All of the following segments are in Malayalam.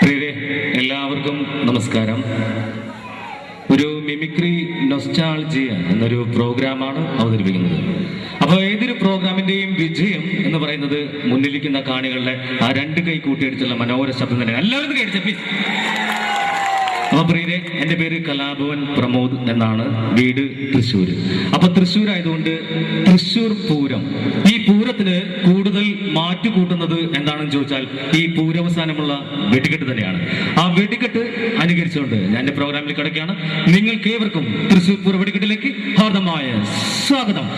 പ്രിയരെ, എല്ലാവർക്കും നമസ്കാരം. ഒരു മിമിക്രി നൊസ്റ്റാൾജിയ എന്നൊരു പ്രോഗ്രാമാണ് അവതരിപ്പിക്കുന്നത്. അപ്പോൾ ഏതൊരു പ്രോഗ്രാമിന്റെയും വിജയം എന്ന് പറയുന്നത് മുന്നിലിരിക്കുന്ന കാണികളുടെ ആ രണ്ട് കൈ കൂട്ടിയടിച്ചുള്ള മനോഹര ശബ്ദം തന്നെയാണ്. എല്ലാവരും കേട്ടിച്ച പ്ലീസ്. അപ്പൊ പ്രിയരെ, എൻ്റെ പേര് കലാഭവൻ പ്രമോദ് എന്നാണ്, വീട് തൃശ്ശൂർ. അപ്പൊ തൃശ്ശൂർ ആയതുകൊണ്ട് തൃശ്ശൂർ പൂരം, ഈ പൂരത്തിന് കൂടുതൽ മാറ്റുകൂട്ടുന്നത് എന്താണെന്ന് ചോദിച്ചാൽ ഈ പൂരവസാനമുള്ള വെടിക്കെട്ട് തന്നെയാണ്. ആ വെടിക്കെട്ട് അനുകരിച്ചുകൊണ്ട് ഞാൻ എൻ്റെ പ്രോഗ്രാമിൽ കിടക്കുകയാണ്. നിങ്ങൾക്ക് ഏവർക്കും തൃശ്ശൂർ പൂര വെടിക്കെട്ടിലേക്ക് ഹാർദമായ സ്വാഗതം.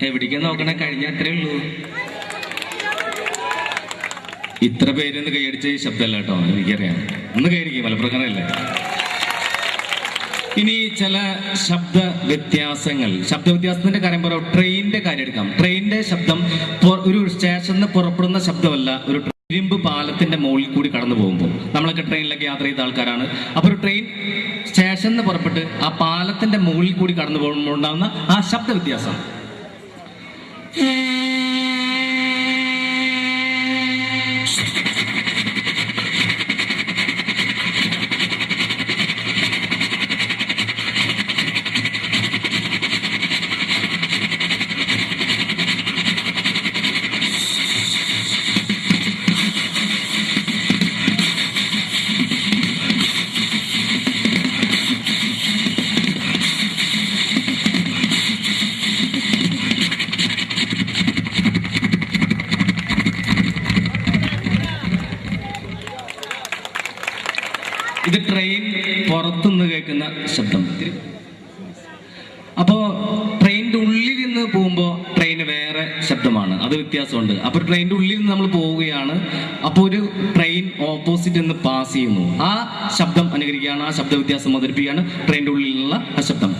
എവിടേക്ക് നോക്കണേ, കഴിഞ്ഞ അത്രേ ഉള്ളൂ. ഇത്ര പേരൊന്ന് കൈയടിച്ച ഈ ശബ്ദമല്ല കേട്ടോ, എനിക്കറിയാം. ഒന്ന് കൈയടിക്കും, മലപ്രകാരമല്ലേ. ഇനി ചില ശബ്ദ വ്യത്യാസത്തിന്റെ കാര്യം പറയാം. ട്രെയിനിന്റെ കാര്യം എടുക്കാം. ട്രെയിനിന്റെ ശബ്ദം ഒരു സ്റ്റേഷനിൽ നിന്ന് പുറപ്പെടുന്ന ശബ്ദമല്ല, ഒരു ഇരുമ്പ് പാലത്തിന്റെ മുകളിൽ കൂടി കടന്നു പോകുമ്പോൾ, നമ്മളൊക്കെ ട്രെയിനിലൊക്കെ യാത്ര ചെയ്ത ആൾക്കാരാണ്. അപ്പൊ ഒരു ട്രെയിൻ സ്റ്റേഷനിൽ നിന്ന് പുറപ്പെട്ട് ആ പാലത്തിന്റെ മുകളിൽ കൂടി കടന്നു പോകുമ്പോൾ ഉണ്ടാകുന്ന ആ ശബ്ദ വ്യത്യാസം. ഇത് ട്രെയിൻ പുറത്തുനിന്ന് കേൾക്കുന്ന ശബ്ദം. അപ്പോൾ ട്രെയിനിന്റെ ഉള്ളിൽ നിന്ന് പോകുമ്പോൾ ട്രെയിന് വേറെ ശബ്ദമാണ്, അത് വ്യത്യാസമുണ്ട്. അപ്പോൾ ട്രെയിനിന്റെ ഉള്ളിൽ നിന്ന് നമ്മൾ പോവുകയാണ്, അപ്പോൾ ഒരു ട്രെയിൻ ഓപ്പോസിറ്റ് നിന്ന് പാസ് ചെയ്യുന്നു, ആ ശബ്ദം അനുകരിക്കുകയാണ്, ആ ശബ്ദ വ്യത്യാസം അവതരിപ്പിക്കുകയാണ് ട്രെയിനിന്റെ ഉള്ളിലുള്ള ആ ശബ്ദം.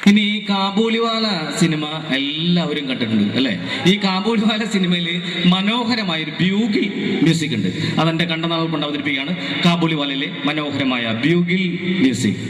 ഇനി ഈ കാബൂളിവാല സിനിമ എല്ലാവരും കണ്ടിട്ടുണ്ട് അല്ലെ? ഈ കാബൂളിവാല സിനിമയിൽ മനോഹരമായ ഒരു ബ്യൂഗിൽ മ്യൂസിക് ഉണ്ട്. അതെന്റെ കണ്ടനാൾ കൊണ്ട് അവതരിപ്പിക്കുകയാണ് കാബൂളിവാലയിലെ മനോഹരമായ ബ്യൂഗിൽ മ്യൂസിക്.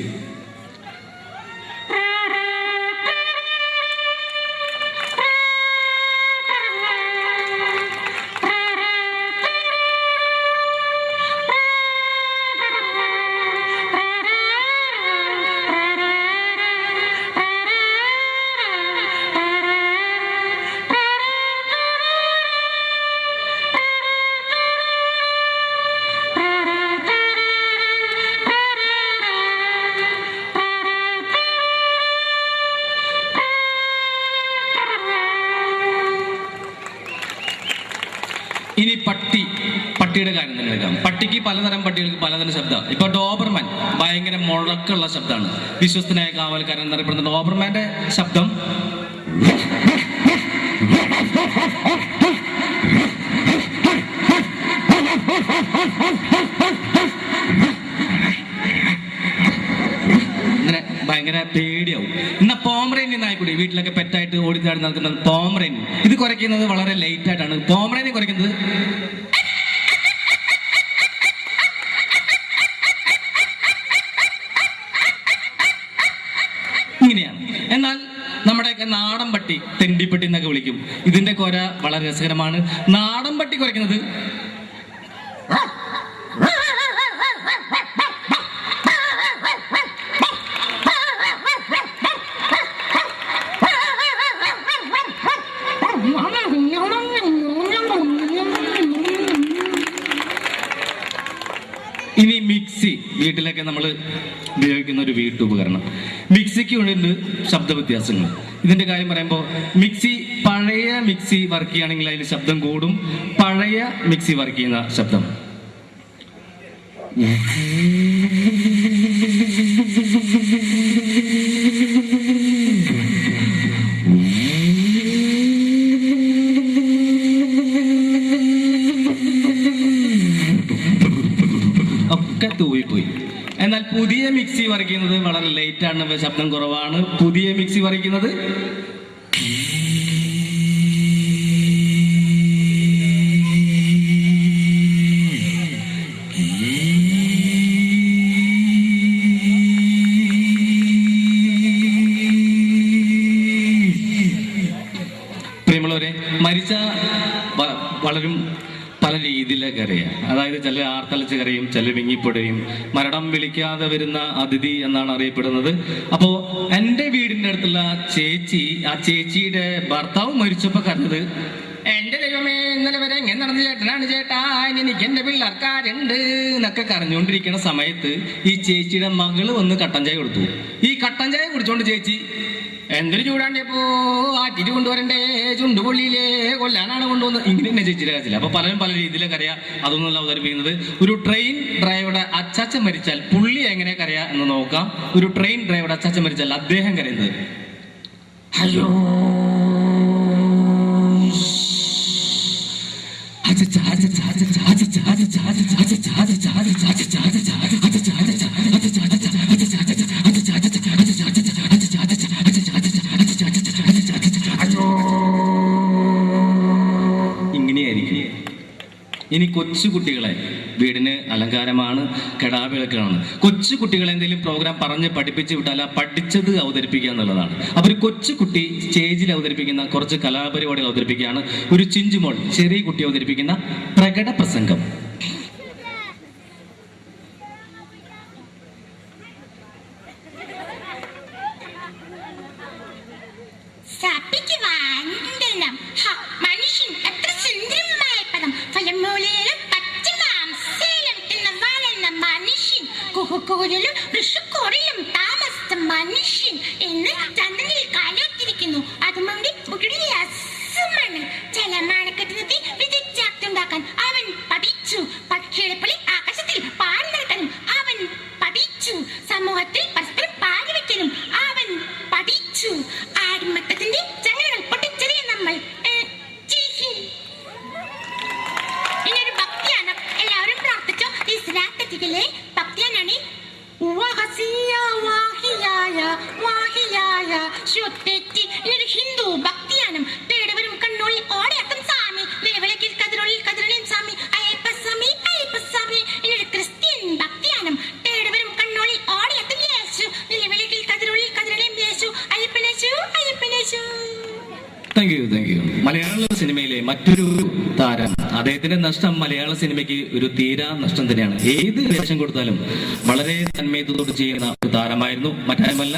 ഇനി പട്ടി പട്ടിയുടെ കാര്യം തന്നെ എടുക്കാം. പട്ടിക്ക് പലതരം പട്ടികൾക്ക് പലതരം ശബ്ദം. ഇപ്പൊ ഡോബർമാൻ ഭയങ്കര മുഴക്കമുള്ള ശബ്ദമാണ്. വിശ്വസ്തനായ കാവൽക്കാരൻ എന്നറിയപ്പെടുന്ന ഡോബർമാന്റെ ശബ്ദം ഇങ്ങനെ ഭയങ്കര പേടിയാവും. എന്നാ പോമറേനിയൻ ആയിക്കൂടി വീട്ടിലൊക്കെ പെറ്റായിട്ട് ഓടിച്ചാടി നടക്കുന്നത് പോമറേനിയൻ. ഇത് കുറയ്ക്കുന്നത് വളരെ ലേറ്റ് ആയിട്ടാണ്. പോമറേനിയൻ കുറയ്ക്കുന്നത് ഇങ്ങനെയാണ്. എന്നാൽ നമ്മുടെയൊക്കെ നാടൻ പട്ടി തെണ്ടിപ്പട്ടി എന്നൊക്കെ വിളിക്കും. ഇതിന്റെ കൊര വളരെ രസകരമാണ്. നാടൻ പട്ടി കുറയ്ക്കുന്നത് ഇനി മിക്സി വീട്ടിലൊക്കെ നമ്മൾ ഉപയോഗിക്കുന്ന ഒരു വീട്ടുപകരണം. മിക്സിക്ക് ഉണ്ട് ശബ്ദ വ്യത്യാസങ്ങൾ. ഇതിന്റെ കാര്യം പറയുമ്പോൾ മിക്സി പഴയ മിക്സി വർക്ക് ചെയ്യുകയാണെങ്കിൽ അതിന് ശബ്ദം കൂടും. പഴയ മിക്സി വർക്ക് ചെയ്യുന്ന ശബ്ദം ഒക്കെ തൂവിപ്പോയി. എന്നാൽ പുതിയ മിക്സി വരയ്ക്കുന്നത് വളരെ ലേറ്റ് ആണ്, ശബ്ദം കുറവാണ്. പുതിയ മിക്സി വരയ്ക്കുന്നത് പ്രിയമുള്ളവരെ, മരിച്ച വളരും പല രീതിയിലൊക്കെ അറിയാം. അതായത് ചില ആർത്തലച്ച് കരയും, ചില വിങ്ങിപ്പൊടയും. മരണം വിളിക്കാതെ വരുന്ന അതിഥി എന്നാണ് അറിയപ്പെടുന്നത്. അപ്പോ എൻ്റെ വീടിൻ്റെ അടുത്തുള്ള ചേച്ചി, ആ ചേച്ചിയുടെ ഭർത്താവ് മരിച്ചപ്പോ കരഞ്ഞത്, എന്റെ ദൈവമേ ഇന്നലെ വരെ എങ്ങനെ നടന്ന ചേട്ടനാണ് ചേട്ടാ, എനിക്ക് എന്റെ പിള്ളേർക്കാരുണ്ട് എന്നൊക്കെ കരഞ്ഞുകൊണ്ടിരിക്കുന്ന സമയത്ത് ഈ ചേച്ചിയുടെ മകള് വന്ന് കട്ടൻ ചായ കൊടുത്തു. ഈ കട്ടൻ ചായ കുടിച്ചോണ്ട് ചേച്ചി, എന്തൊരു ചൂടാണ്ടിയപ്പോ ആറ്റിട്ട് കൊണ്ടുവരണ്ടേ, ചുണ്ടുപൊള്ളിയിലേ കൊല്ലാനാണ് കൊണ്ടുവന്നത്. ഇങ്ങനെ തന്നെ ചേച്ചിയുടെ കാര്യത്തില്ല. അപ്പൊ പലരും പല രീതിയിലൊക്കെ അറിയാം. അതൊന്നുമല്ല അവതരിപ്പിക്കുന്നത്. ഒരു ട്രെയിൻ ഡ്രൈവറുടെ അച്ചാച്ചൻ മരിച്ചാൽ പുള്ളി എങ്ങനെ കരയാ എന്ന് നോക്കാം. ഒരു ട്രെയിൻ ഡ്രൈവറുടെ അച്ചാച്ചൻ മരിച്ചാൽ അദ്ദേഹം കരയുന്നത്, ഹലോ ഇങ്ങനെയായിരിക്കും. ഇനി കൊച്ചുകുട്ടികളെ, വീടിന് അലങ്കാരമാണ്, കെടാവിളക്കാണ്. കൊച്ചുകുട്ടികളെ എന്തെങ്കിലും പ്രോഗ്രാം പറഞ്ഞ് പഠിപ്പിച്ച് വിട്ടാൽ ആ പഠിച്ചത് അവതരിപ്പിക്കുക എന്നുള്ളതാണ്. അപ്പൊ ഒരു കൊച്ചുകുട്ടി സ്റ്റേജിൽ അവതരിപ്പിക്കുന്ന കുറച്ച് കലാപരിപാടികൾ അവതരിപ്പിക്കുകയാണ്. ഒരു ചിഞ്ചുമോൾ ചെറിയ കുട്ടി അവതരിപ്പിക്കുന്ന പ്രകട പ്രസംഗം. മനുഷ്യൻ എത്ര സുന്ദരമായ പദം, ഫലമൂലയിലും പച്ചമാംസയിലും തിന്ന് വളർന്ന മനുഷ്യൻ, കുഹുകൂരിലും ഋഷുക്കൂറിലും താമസിച്ച മനുഷ്യൻ എന്ന് ചന്ദ്രനിൽ കാലോത്തിരിക്കുന്നു. അതുകൊണ്ട് രസമാണ്. ജലമാണക്കെട്ടിനെത്തി വിദ്യുച്ഛക്തിയുണ്ടാക്കാൻ അവൻ പഠിച്ചു. പക്ഷികളെ പോലെ ആകാശത്തിൽ പാറി നടക്കാനും അവൻ പഠിച്ചു. സമൂഹത്തിൽ പരസ്പരം പാടി വയ്ക്കാനും അവൻ പഠിച്ചു. ആടിമത്തത്തിന്റെ ചങ്ങലകൾ പൊട്ടിച്ചെറിയ നമ്മൾ ഇനിയൊരു ഭക്തിയാണ്. എല്ലാവരും പ്രാർത്ഥിച്ചോ. ഇസ്ലാത്തിലെ ഭക്തിയാനാണ്. ഇതൊരു ഹിന്ദു ഭക്തിയാനം. തേടുവരും കണ്ണുള്ളിൽ ഓടയത്തും സ്വാമി, നിലവിളക്കിൽ കതിരുള്ളിൽ കതിരളിയും സ്വാമി, അയ്യപ്പസ്വാമി അയ്യപ്പസ്വാമി. ഇതൊരു ക്രിസ്ത്യൻ ഭക്തിയാനം. തേടുവരും കണ്ണുള്ളിൽ ഓടയത്തും യേശു, നിലവിളക്കിൽ കതിരുള്ളിൽ കതിരളിയും യേശു, അയ്യപ്പനേശു അയ്യപ്പനേശു. Thank you, thank you. Malayala സിനിമയിലെ മറ്റൊരു താരം, അദ്ദേഹത്തിന്റെ നഷ്ടം മലയാള സിനിമയ്ക്ക് ഒരു തീരാ നഷ്ടം തന്നെയാണ്. ഏത് വേഷം കൊടുത്താലും വളരെ തന്മയത്തോട് ചെയ്യുന്ന ഒരു താരമായിരുന്നു. മറ്റാരുമല്ല,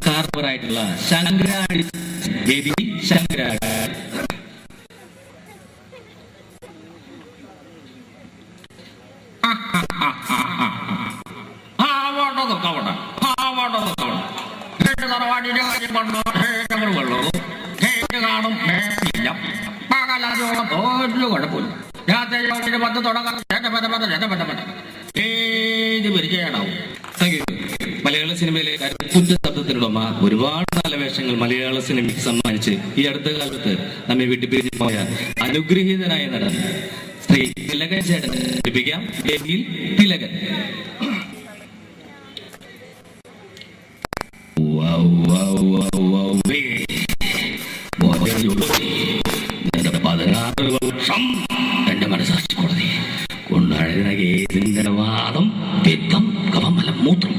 കാർപ്പറായിട്ടുള്ള ശങ്കരാടി ബേബി ശങ്കരാടി. കാണും പകലോളം ഒരു കുഴപ്പമില്ല. മലയാള സിനിമയിലെ കരുത്തുറ്റ ശബ്ദത്തിനുടമ ഒരുപാട് നല്ല വേഷങ്ങൾ മലയാള സിനിമയ്ക്ക് സമ്മാനിച്ച് ഈ അടുത്ത കാലത്ത് നമ്മെ വിട്ടുപിരിഞ്ഞു പോയ അനുഗ്രഹീതനായ നടൻ ശ്രീ തിലകൻ ചേട്ടൻ ലഭിക്കാം. വേദിയിൽ തിലകൻ. എന്റെ മനസ്സാക്ഷി കോടതി കൊണ്ടാഴുന്ന കേസിന്റെ വാദം പിത്തം കവമലം മൂത്രം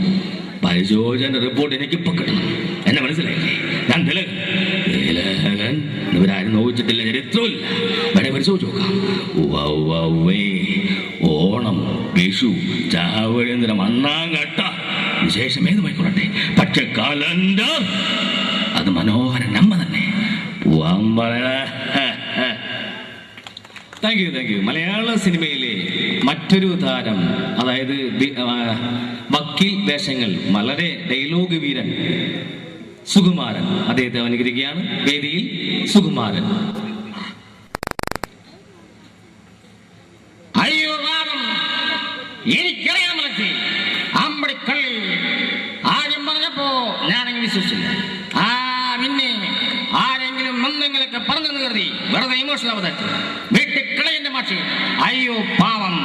പരിശോധന റിപ്പോർട്ട് എനിക്കിപ്പോ കിട്ടണം. എന്നെ മനസ്സിലായില്ലേ? ഞാൻ തിലകൻ ഇവരാരും നോക്കിച്ചിട്ടില്ല, ചരിത്രമില്ല. വേണേ പരിശോധിച്ച് നോക്കാം. ഓണം, വിഷു, ചാവഴേന്ദ്രം, അണ്ണാങ്കട്ട വിശേഷം ഏതുമായിക്കൊള്ളട്ടെ, പക്ഷെ കലണ്ടർ അത് മനോഹര നമ്മ തന്നെ. Thank you. മലയാള സിനിമയിലെ മറ്റൊരു താരം, അതായത് വക്കീൽ വേഷങ്ങൾ വളരെ ഡയലോഗ് വീരൻ സുകുമാരൻ, അദ്ദേഹത്തെ അനുകരിക്കുകയാണ്. വേദിയിൽ സുകുമാരൻ. അയ്യോ വാദം എനിക്കറിയാൻ മനസ്സിൽ അമ്പടിക്കള്ളിൽ ആദ്യം പറഞ്ഞപ്പോ ഞാനെങ്കിൽ വിശ്വസിച്ചില്ല. പിന്നെ ആരെങ്കിലും എന്തെങ്കിലൊക്കെ പറഞ്ഞെന്ന് കരുതി വെറുതെ ഇമോഷണൽ അവതരിച്ചു വീട്ടിൽ കളയന്റെ മാഷി. അയ്യോ പാവം.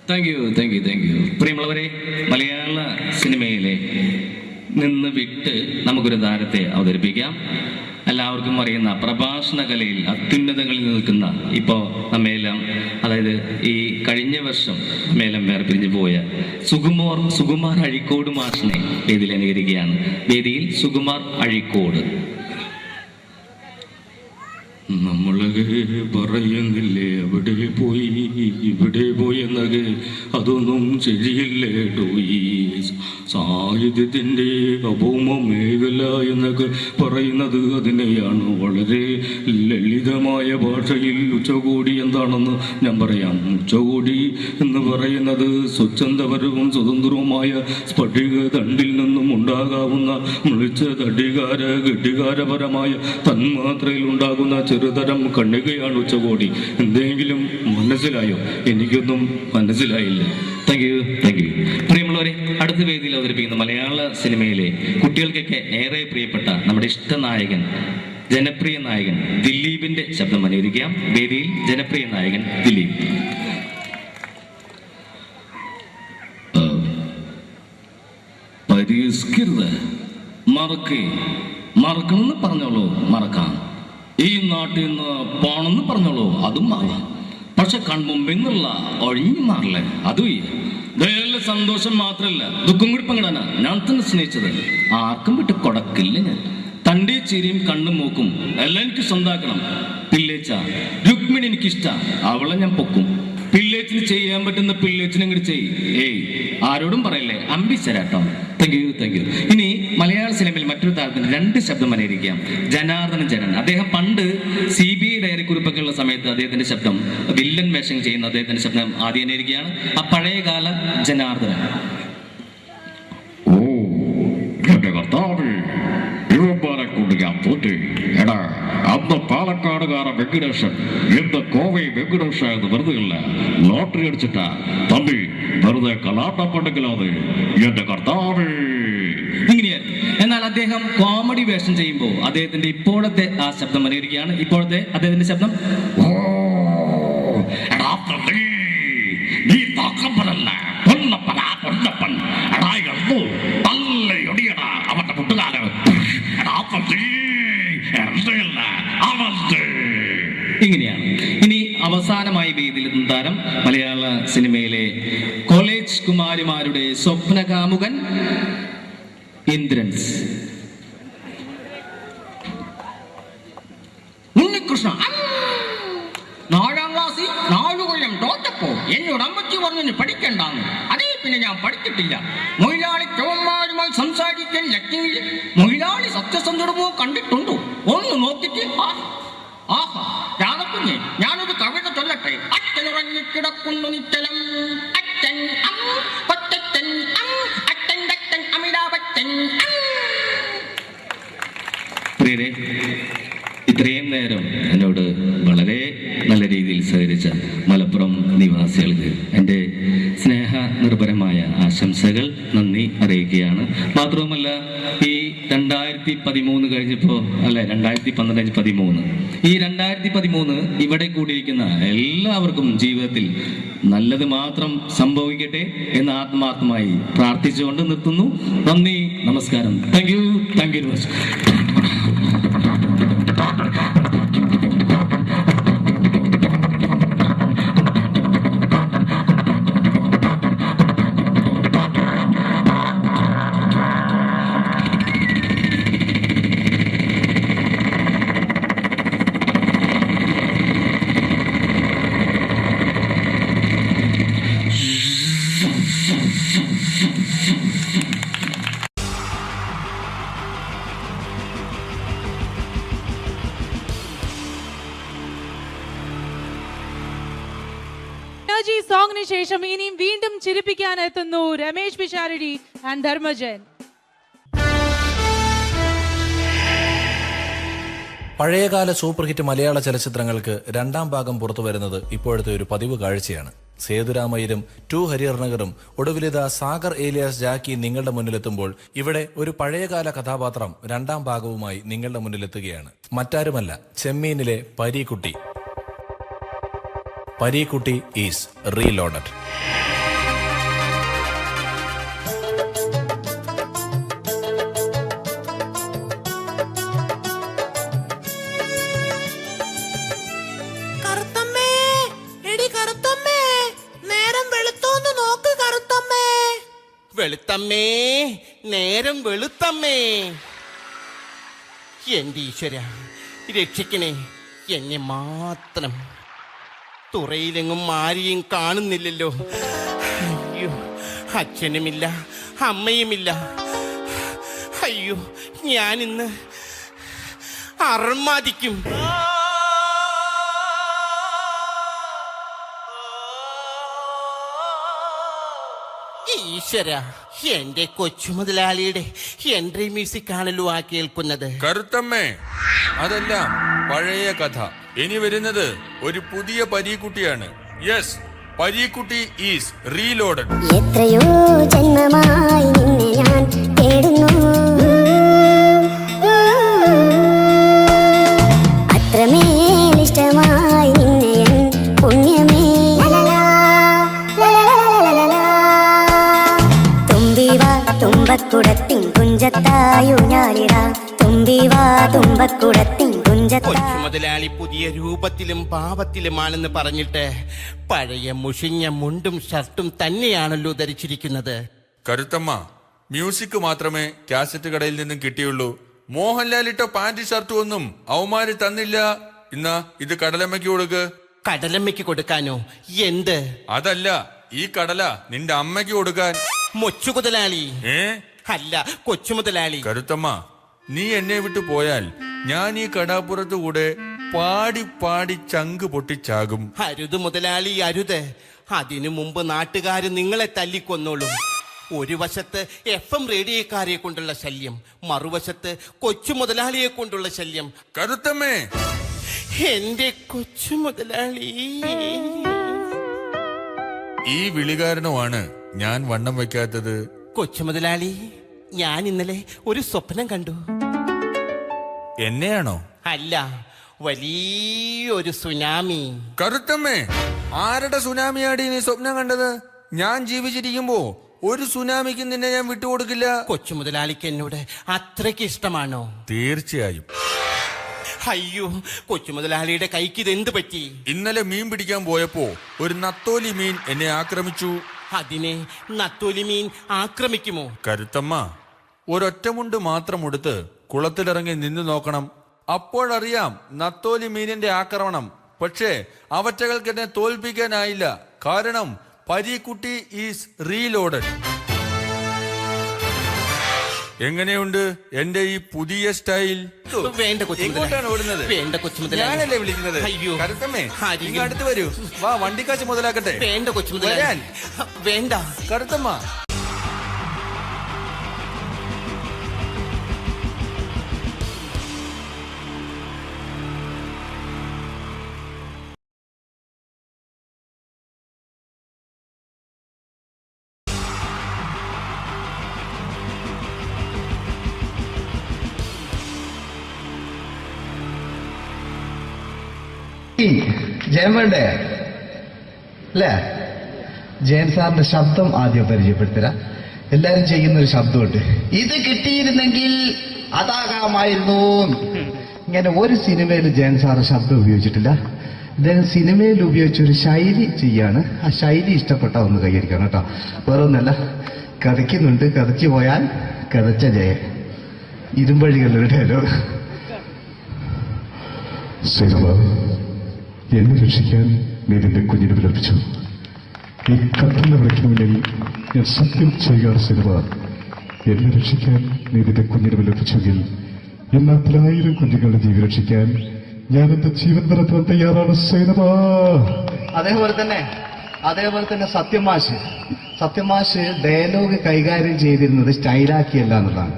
Thank you. പ്രിയമുള്ളവരെ, മലയാള സിനിമയിലെ നിന്ന് വിട്ട് നമുക്കൊരു താരത്തെ അവതരിപ്പിക്കാം. എല്ലാവർക്കും അറിയുന്ന പ്രഭാഷണ കലയിൽ അത്യുന്നതങ്ങളിൽ നിൽക്കുന്ന, ഇപ്പോൾ നമ്മയെല്ലാം, അതായത് ഈ കഴിഞ്ഞ വർഷം നമ്മയെല്ലാം വേർപിരിഞ്ഞു പോയ സുകുമാർ അഴീക്കോട് മാഷിനെ വേദിയിൽ അനുകരിക്കുകയാണ്. വേദിയിൽ സുകുമാർ അഴീക്കോട്. നമ്മളൊക്കെ പറയുന്നില്ലേ അവിടെ പോയി ഇവിടെ പോയി എന്നൊക്കെ, അതൊന്നും ശരിയല്ലേട്ടോ. ഈ സാഹിത്യത്തിൻ്റെ അഭൗമ മേഖല എന്നൊക്കെ പറയുന്നത് അതിനെയാണ്. വളരെ ലളിതമായ ഭാഷയിൽ ഉച്ചകോടി എന്താണെന്ന് ഞാൻ പറയാം. ഉച്ചകോടി എന്ന് പറയുന്നത് സ്വച്ഛന്തപരവും സ്വതന്ത്രവുമായ സ്ഫടിക ദണ്ടിൽ നിന്നും ഉണ്ടാകാവുന്ന മൃച്ച ഘടികാരപരമായ തന്മാത്രയിൽ ഉണ്ടാകുന്ന ചെറുതരം കണ്ണികയാണ് ഉച്ചകോടി. എന്തെങ്കിലും മനസ്സിലായോ? എനിക്കൊന്നും മനസ്സിലായില്ല. Thank you. പ്രിയമുള്ളവരെ, അടുത്ത വേദിയിൽ അവതരിപ്പിക്കുന്ന മലയാള സിനിമയിലെ കുട്ടികൾക്കൊക്കെ ഏറെ പ്രിയപ്പെട്ട നമ്മുടെ ഇഷ്ടനായകൻ, ജനപ്രിയ നായകൻ ദിലീപിന്റെ ശബ്ദം അനുകരിക്കാം. വേദിയിൽ ജനപ്രിയ നായകൻ ദിലീപ്. പരിഷ്കൃത മറക്കണമെന്ന് പറഞ്ഞോളൂ, മറക്കാം. ഈ നാട്ടിൽ നിന്ന് പോണെന്ന് പറഞ്ഞോളൂ, അതും ആവാം. പക്ഷെ കൺമുമ്പിൽ നിന്നുള്ള ഒഴിഞ്ഞു മാറില്ല. അതും ദയല്ല. സന്തോഷം മാത്രമല്ല, ദുഃഖം കൂടി പങ്കിടാനാ ഞാൻ തന്നെ സ്നേഹിച്ചത്. ആർക്കും വിട്ട് കൊടക്കില്ല ഞാൻ. തൻ്റെ ചിരിയും കണ്ണും മൂക്കും എല്ലാം എനിക്ക് സ്വന്താക്കണം. പിള്ളേച്ച രുക്മിണി എനിക്കിഷ്ട, അവളെ ഞാൻ പൊക്കും. പിള്ളേച്ചിന് ചെയ്യാൻ പറ്റുന്ന പിള്ളേച്ചിനും കൂടി ചെയ്യ്. ആരോടും പറയല്ലേ, അമ്പിച്ചരാട്ടോ. Thank you. ഇനി മലയാള സിനിമയിൽ മറ്റൊരു താരത്തിന് 2 ശബ്ദം അനുകരിക്കാം. ജനാർദ്ദനൻ. അദ്ദേഹം പണ്ട് CBI ഡയറി കുറിപ്പൊക്കെയുള്ള സമയത്ത് അദ്ദേഹത്തിന്റെ ശബ്ദം, വില്ലൻ വേഷം ചെയ്യുന്ന അദ്ദേഹത്തിന്റെ ശബ്ദം ആദ്യം അനുകരിക്കുകയാണ്. ആ പഴയകാല ജനാർദ്ദനൻ. ഓ എന്റെ കർത്താവ്, ഇവന്മാരെ കൊണ്ട് ഞാൻ തോറ്റി. എടാ, അന്ന് പാലക്കാടുകാരൻ വെങ്കടേശൻ ഇന്ന് കോവൈ വെങ്കടേശ എന്ന് വെറുതെ ഇല്ല, ലോട്ടറി അടിച്ചിട്ടാ തമ്പി, വെറുതെ കലാട്ടപ്പെട്ടെങ്കിലാത് എന്റെ കർത്താവ്. ഇങ്ങനെയായിരുന്നു. എന്നാൽ അദ്ദേഹം കോമഡി വേഷം ചെയ്യുമ്പോൾ അദ്ദേഹത്തിന്റെ ഇപ്പോഴത്തെ ആ ശബ്ദം അനുകരിക്കുകയാണ്. ഇപ്പോഴത്തെ അദ്ദേഹത്തിന്റെ ശബ്ദം. ഓ എടാ തമ്പി, നീ താക്കമ്പലല്ല, പൊന്നപ്പൻ. എടാ എള്ളു തല്ലയൊടിയടാ അവന്റെ മുട്ടുകാല. എടാ തമ്പി, എന്തല്ല അവസ്ഥ. ഇങ്ങനെയാണ്. ഇനി അവസാനമായി വേദിയിലെത്തുന്ന താരം മലയാള സിനിമയിലെ കോളേജ് കുമാരിമാരുടെ സ്വപ്നകാമുകൻ ഇന്ദ്രൻസ്. ഉണ്ണികൃഷ്ണ 4ാം ക്ലാസ്സിൽ 4 കൊല്ലം തോറ്റപ്പോ എന്നോട് അമ്മച്ചി പറഞ്ഞു പഠിക്കണ്ടെന്ന്. അതേ പിന്നെ ഞാൻ പഠിച്ചിട്ടില്ല. മൊയിലാളി ചവന്മാരുമായി സംസാരിക്കാൻ ലക്ഷ്മിയിൽ മൊയിലാളി സത്യസന്ധമോ കണ്ടിട്ടുണ്ടോ? ഒന്ന് നോക്കിട്ട് രാധക്കുഞ്ഞെ, ഞാനൊരു കവിത ചൊല്ലട്ടെ. അച്ഛനുറങ്ങിക്കിടക്കുന്നു നിശ്ചലം, അച്ഛൻ കൊച്ചച്ഛൻ അച്ഛൻ അമിതാഭച്ചൻ. പ്രിയരെ, ഇത്രയും നേരം എന്നോട് വളരെ നല്ല രീതിയിൽ സഹകരിച്ച മലപ്പുറം നിവാസികൾക്ക് എൻ്റെ സ്നേഹ നിർഭരമായ ആശംസകൾ നന്ദി അറിയിക്കുകയാണ്. മാത്രവുമല്ല, ഈ 2013 കഴിഞ്ഞപ്പോൾ, അല്ല 2012-13, ഈ 2013 ഇവിടെ കൂടിയിരിക്കുന്ന എല്ലാവർക്കും ജീവിതത്തിൽ നല്ലത് മാത്രം സംഭവിക്കട്ടെ എന്ന് ആത്മാർത്ഥമായി പ്രാർത്ഥിച്ചുകൊണ്ട് നിർത്തുന്നു. നന്ദി, നമസ്കാരം. Thank you very much. Energy സോങ്ങിന് ശേഷം ഇനിയും വീണ്ടും ചിരിപ്പിക്കാൻ എത്തുന്നു രമേശ് പിഷാരടി ആൻഡ് ധർമ്മജൻ. പഴയകാല സൂപ്പർ ഹിറ്റ് മലയാള ചലച്ചിത്രങ്ങൾക്ക് രണ്ടാം ഭാഗം പുറത്തു വരുന്നത് ഇപ്പോഴത്തെ ഒരു പതിവ് കാഴ്ചയാണ്. സേതുരാമയ്യരും 2 ഹരിഹർനഗറും ഒടുവിലിത സാഗർ ഏലിയാസ് ജാക്കി നിങ്ങളുടെ മുന്നിലെത്തുമ്പോൾ ഇവിടെ ഒരു പഴയകാല കഥാപാത്രം രണ്ടാം ഭാഗവുമായി നിങ്ങളുടെ മുന്നിലെത്തുകയാണ്. മറ്റാരുമല്ല, ചെമ്മീനിലെ പരീക്കുട്ടി. Pareekutty is reloaded. വെളുത്തമ്മേ, നേരം വെളുത്തമ്മേ. എന്റെ ഈശ്വര, രക്ഷിക്കണേ എന്നെ മാത്രം. തുറയിലെങ്ങും ആരെയും കാണുന്നില്ലല്ലോ. അയ്യോ, അച്ഛനുമില്ല, അമ്മയുമില്ല. അയ്യോ, ഞാനിന്ന് അർമാദിക്കും. ഈശ്വര, എന്റെ കൊച്ചു മുതലാളിയുടെ എൻട്രി മ്യൂസിക് ആണല്ലോ ആ കേൾക്കുന്നത്. കറുത്തമ്മേ, അതെല്ലാം പഴയ കഥ. ഇനി വരുന്നത് ഒരു പുതിയ പരീക്കുട്ടിയാണ്. Yes, Pareekutty is reloaded. എത്രയോ ജന്മമായി നിന്നെ ഞാൻ തേടുന്നു, അത്രമേൽ ഇഷ്ടമായി നിന്നെ എൻ പുണ്യമേ. തുമ്പിവാ തുമ്പക്കുടത്തിൻ കുഞ്ചത്തായു ഞാനിടാം, തുമ്പിവാ തുമ്പക്കുടത്തിൻ കൊച്ചു മുതലാളി പുതിയ രൂപത്തിലും ഭാവത്തിലുമാണെന്ന് പറഞ്ഞിട്ട് പഴയ മുഷിഞ്ഞ മുണ്ടും ഷർട്ടും തന്നെയാണല്ലോ ധരിച്ചിരിക്കുന്നത്. കരുത്തമ്മ, മ്യൂസിക് മാത്രമേ കാസറ്റ് കടയിൽ നിന്നും കിട്ടിയുള്ളൂ. മോഹൻലാൽ ഇട്ട പാന്റ് ഷർട്ടും ഒന്നും അവന്മാര് തന്നില്ല. ഇന്നാ ഇത് കടലമ്മയ്ക്ക് കൊടുക്ക്. കടലമ്മയ്ക്ക് കൊടുക്കാനോ? എന്ത്? അതല്ല, ഈ കടല നിന്റെ അമ്മയ്ക്ക് കൊടുക്കാൻ. മൊച്ചു മുതലാളി. അല്ല, കൊച്ചു മുതലാളി. കരുത്തമ്മ, നീ എന്നെ വിട്ടു പോയാൽ ഞാൻ ഈ കടാപ്പുറത്ത് കൂടെ പാടി പാടി ചങ്ക് പൊട്ടിച്ചാകും. അരുത് മുതലാളി, അരുത്. അതിനു മുമ്പ് നാട്ടുകാര് നിങ്ങളെ തല്ലിക്കൊന്നോളും. ഒരു വശത്ത് FM റേഡിയോക്കാരെ കൊണ്ടുള്ള ശല്യം, മറുവശത്ത് കൊച്ചു മുതലാളിയെ കൊണ്ടുള്ള ശല്യം. കരുത്തമ്മേ, എന്റെ കൊച്ചു മുതലാളി. ഈ വിളികാരണമാണ് ഞാൻ വണ്ണം വെക്കാത്തത്. കൊച്ചു മുതലാളി, ഞാൻ ഇന്നലെ ഒരു സ്വപ്നം കണ്ടു. എന്നെയാണോ? അല്ല, വലിയൊരു സുനാമി. കരുത്തമ്മേ, ആരുടെ സുനാമിയാടി നീ സ്വപ്നം കണ്ടത്? ഞാൻ ജീവിച്ചിരിക്കുമ്പോ ഒരു സുനാമിക്ക് നിന്നെ ഞാൻ വിട്ടുകൊടുക്കില്ല. കൊച്ചു മുതലാളിക്ക് എന്നോട് അത്രയ്ക്ക് ഇഷ്ടമാണോ? തീർച്ചയായും. അയ്യോ, കൊച്ചു മുതലാളിയുടെ കൈക്ക് ഇതെന്ത് പറ്റി? ഇന്നലെ മീൻ പിടിക്കാൻ പോയപ്പോ ഒരു നത്തോലി മീൻ എന്നെ ആക്രമിച്ചു. അതിനെ നത്തോലി മീൻ ആക്രമിക്കുമോ? കരുത്തമ്മ, ഒരൊറ്റമുണ്ട് മാത്രം ഉടുത്ത് കുളത്തിലിറങ്ങി നിന്നു നോക്കണം. അപ്പോഴറിയാം നത്തോലി മീനിന്റെ ആക്രമണം. പക്ഷേ അവറ്റകൾക്ക് എന്നെ തോൽപ്പിക്കാനായില്ല. കാരണം പരീക്കുട്ടി ഈസ് റീലോഡഡ്. എങ്ങനെയുണ്ട് എന്റെ ഈ പുതിയ സ്റ്റൈൽ? വേണ്ട കൊച്ചു എങ്ങോട്ടാണ് ഓടുന്നത്? വേണ്ട കൊച്ചു മുതലാളി. ഞാനല്ലേ വിളിക്കുന്നത്? അയ്യോ, കരുത്തമ്മേ, ഇങ്ങ് അടുത്ത് വരൂ. വാ, വണ്ടിക്കാശ് മുതലാക്കട്ടെ. വേണ്ട കൊച്ചു മുതലാളി. വേണ്ട കരുത്തമ്മ. ജയൻ വേണ്ടേ അല്ലേ? ജയൻ സാറിന്റെ ശബ്ദം ആദ്യം പരിചയപ്പെടുത്തരാ. എല്ലാരും ചെയ്യുന്ന ഒരു ശബ്ദമുണ്ട്, ഇത് കിട്ടിയിരുന്നെങ്കിൽ അതാകാമായിരുന്നു. ഇങ്ങനെ ഒരു സിനിമയിൽ ജയൻ സാറ് ശബ്ദം ഉപയോഗിച്ചിട്ടില്ല. ഇദ്ദേഹം സിനിമയിൽ ഉപയോഗിച്ച ഒരു ശൈലി ചെയ്യാണ്. ആ ശൈലി ഇഷ്ടപ്പെട്ട ഒന്ന് കൈകരിക്കണം കേട്ടോ. വേറെ ഒന്നല്ല, കഥയ്ക്കുന്നുണ്ട്, കഥച്ചു പോയാൽ കഥച്ച ജയൻ. ഇരുമ്പഴികളുടെ ഡയലോഗ്. സൈനബ, എന്നെ രക്ഷിക്കാൻ നീ നിന്റെ കുഞ്ഞിനെ വിലപിച്ചു. ഈ കത്തുന്ന വിളക്കിന് മുന്നിൽ ഞാൻ സത്യം ചെയ്യുകയാണ് സൈനബ. എന്നെ രക്ഷിക്കാൻ നീ നിന്റെ കുഞ്ഞിനെ വിലപിച്ചെങ്കിൽ എന്നാൽ 1000 കുഞ്ഞുങ്ങളുടെ ജീവൻ രക്ഷിക്കാൻ ഞാൻ എന്റെ ജീവൻ നടത്താൻ തയ്യാറാണ് സൈനബ. അതേപോലെ തന്നെ സത്യമാഷ് ഡയലോഗ് കൈകാര്യം ചെയ്തിരുന്നത് സ്റ്റൈലാക്കിയല്ല എന്നുള്ളതാണ്.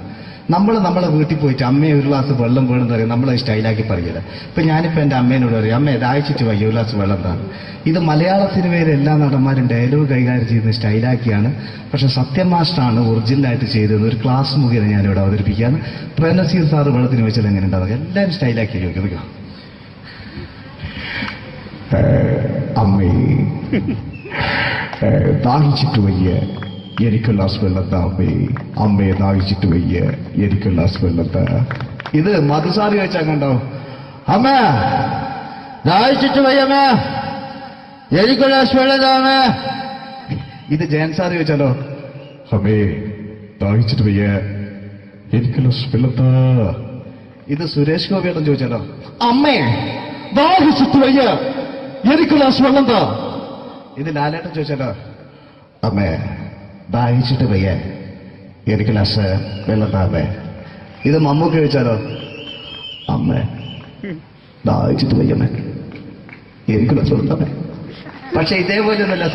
നമ്മളെ വീട്ടിൽ പോയിട്ട് അമ്മയെ ഒരു ഗ്ലാസ് വെള്ളം വേണമെന്ന് പറയും, നമ്മളത് സ്റ്റൈലാക്കി പറയില്ല. ഇപ്പൊ ഞാനിപ്പോ എന്റെ അമ്മേനോട് പറയും, അമ്മ ദാഹിച്ചിട്ട് വയ്യ ഒരു ഗ്ലാസ് വെള്ളം എന്താണ്. ഇത് മലയാള സിനിമയിലെ എല്ലാ നടന്മാരും ഡയലോഗ് കൈകാര്യം ചെയ്യുന്നത് സ്റ്റൈലാക്കിയാണ്. പക്ഷെ സത്യം മാസ്റ്ററാണ് ഒറിജിനലായിട്ട് ചെയ്തത്. ഒരു ക്ലാസ് മുഖേന ഞാനിവിടെ അവതരിപ്പിക്കുകയാണ്. പ്രേംനസീർ സാറ് വെള്ളത്തിന് വെച്ചാൽ എങ്ങനെ ഉണ്ടാവുക? എല്ലാവരും സ്റ്റൈലാക്കി ചോദിക്കുക. അമ്മേ, ദാഹിച്ചിട്ട് വയ്യ, എനിക്ക് ഗ്ലാസ് വെള്ളം താ അമ്മേ. അമ്മയെ ദാഹിച്ചിട്ട് വയ്യ, എനിക്ക് ഗ്ലാസ് വെള്ളം താ. ഇത് മധുസാറി ചോദിച്ചാൽ കണ്ടാവും. അമ്മ ദാഹിച്ചിട്ട് വയ്യമ്മ, എനിക്ക് ഗ്ലാസ് വെള്ളം താ അമ്മ. ഇത് ജയൻ സാർ ചോദിച്ചാലോ, അമ്മേ ദാഹിച്ചിട്ട് വയ്യ, എനിക്ക് ഗ്ലാസ് വെള്ളം താ. ഇത് സുരേഷ് ഗോപിയോടും ചോദിച്ചാലോ, അമ്മേ ദാഹിച്ചിട്ട് വയ്യ, എനിക്ക് ഗ്ലാസ് വെള്ളം താ. ഇത് ലാലേട്ടൻ ചോദിച്ചാലോ, അമ്മേ ദാഹിച്ചിട്ട് വയ്യ, എനിക്ക് ഗ്ലാസ് വെള്ളം താ അമ്മേ. ഇത് മമ്മൂക്ക് ചോദിച്ചാലോ, അമ്മേ ദാഹിച്ചിട്ട് വയ്യമ്മേ, എനിക്ക് ഗ്ലാസ് വെള്ളം താ അമ്മേ. പക്ഷെ ഇതേപോലെ ഒന്നുമല്ല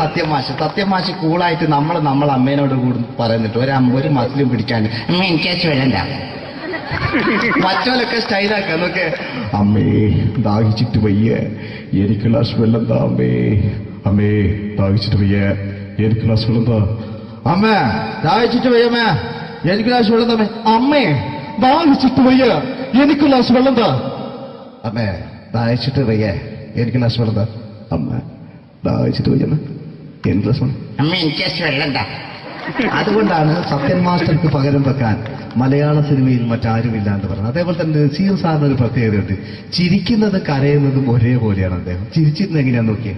സത്യമാഷ് കൂളായിട്ട് നമ്മളെ അമ്മേനോട് കൂടി പറയുന്നിട്ട് ഒരു മസിലും പിടിക്കാൻ അമ്മ എനിക്ക് വേണ്ട. മറ്റോലൊക്കെ സ്റ്റൈലാക്കാം നോക്കെ. അമ്മേ ദാഹിച്ചിട്ട് വയ്യ, എനിക്ക് ഗ്ലാസ് വെള്ളം താ അമ്മേ. അമ്മേ ദാഹിച്ചിട്ട് വയ്യ, എനിക്ക് ഗ്ലാസ് വെള്ളം താ. അമ്മ ദാഹിച്ചിട്ട് വയ്യമ്മേ, എനിക്ക് ഗ്ലാസ് വെള്ളം തമ്മേ. അമ്മേ ദാഹിച്ചിട്ട് വയ്യ, എനിക്ക് ഗ്ലാസ് വെള്ളം താ. അമ്മേ ദാഹിച്ചിട്ട് വയ്യ, എനിക്ക് ഗ്ലാസ് വെള്ളം താ. അമ്മ ദാഹിച്ചിട്ട് വയ്യമ്മ, എനിക്ക് ഗ്ലാസ് വെള്ളം. അമ്മ എനിക്ക് വെള്ളം താ. അതുകൊണ്ടാണ് സത്യൻ മാസ്റ്റർക്ക് പകരം വെക്കാൻ മലയാള സിനിമയിൽ മറ്റാരുമില്ല എന്ന് പറയുന്നത്. അതേപോലെ തന്നെ നസീർ സാറിന് ഒരു പ്രത്യേകതയുണ്ട്. ചിരിക്കുന്നത് കരയുന്നതും ഒരേപോലെയാണ് അദ്ദേഹം. ചിരിച്ചിരുന്ന എങ്ങനെയാന്ന് നോക്കിയേ.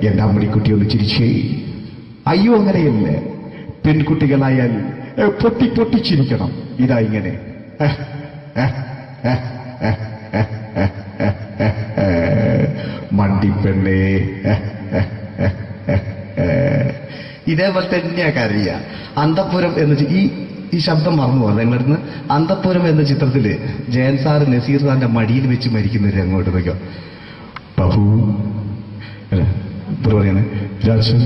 എന്റെ അമ്മണിക്കുട്ടി ഒന്ന് ചിരിച്ചേ. അയ്യോ അങ്ങനെയല്ലേ, പെൺകുട്ടികളായാൽ പൊട്ടി ചിരിക്കണം. ഇതാ ഇങ്ങനെ മണ്ടിപ്പെണ്ണേ. ഇതേപോലെ തന്നെയാ കരയ. അന്തപ്പുരം എന്ന് ഈ ശബ്ദം മറന്നു പോകാം നിങ്ങളടുന്ന്. അന്തപ്പുരം എന്ന ചിത്രത്തില് ജയൻ സാർ നസീർ സാറിന്റെ മടിയിൽ വെച്ച് മരിക്കുന്നവരെ അങ്ങോട്ട് നോക്കോ. ബാബു അല്ല പറയാണ്, രാജൻ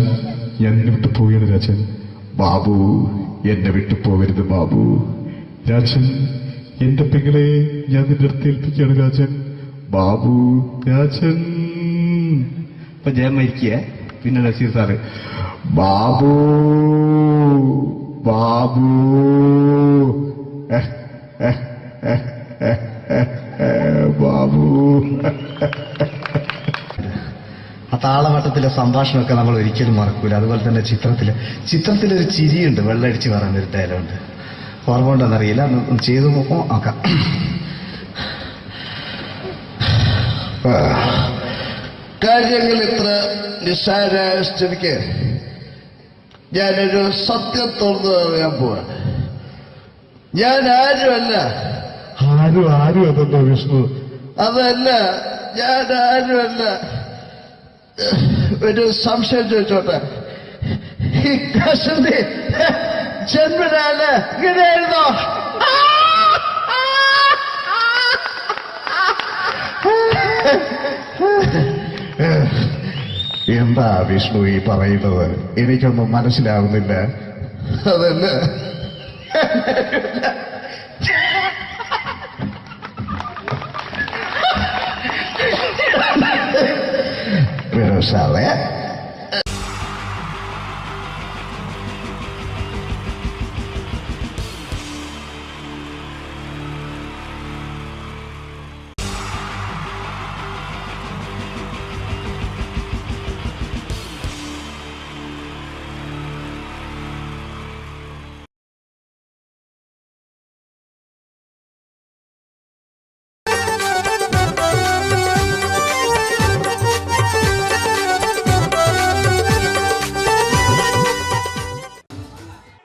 ഞാൻ എന്നെ വിട്ടു പോവുകയാണ് രാജൻ. ബാബു എന്നെ വിട്ടു പോകരുത് ബാബു. രാജൻ എന്റെ പെങ്ങളെ ഞാൻ നിന്റെ അടുത്ത് ഏൽപ്പിക്കുകയാണ് രാജൻ. ബാബു രാജൻ. ഇപ്പൊ ജയൻ മരിക്കുക, പിന്നെ നസീർ സാറ് ബാബു ബാബു ബാബു. ആ താളവട്ടത്തിലെ സംഭാഷണമൊക്കെ നമ്മൾ ഒരിക്കലും മറക്കൂല. അതുപോലെ തന്നെ ചിത്രത്തിലൊരു ചിരിയുണ്ട്, വെള്ളടിച്ച് പറയുന്ന ഒരു ഡയലോഗുണ്ട്. ഓർമ്മ ഉണ്ടെന്നറിയില്ല, ചെയ്തു നോക്കാം. കാര്യങ്ങൾ ഇത്ര നിസ്സാരമായ സ്ഥിതിക്ക് ഞാനൊരു സത്യം തുറന്നു പറയാൻ പോവാ. ഞാൻ ആരുമല്ല. ആരും അതെന്താ വിഷ്ണു? അതല്ല, ഞാൻ ആരുമല്ല. ഒരു സംശയം ചോദിച്ചോട്ടെ, ഈ കസന്തി ജന്മനാല് ഇങ്ങനെയായിരുന്നോ? എന്താ വിഷ്ണു ഈ പറയുന്നത്? എനിക്കൊന്നും മനസ്സിലാവുന്നില്ല. അതല്ല, സാറേ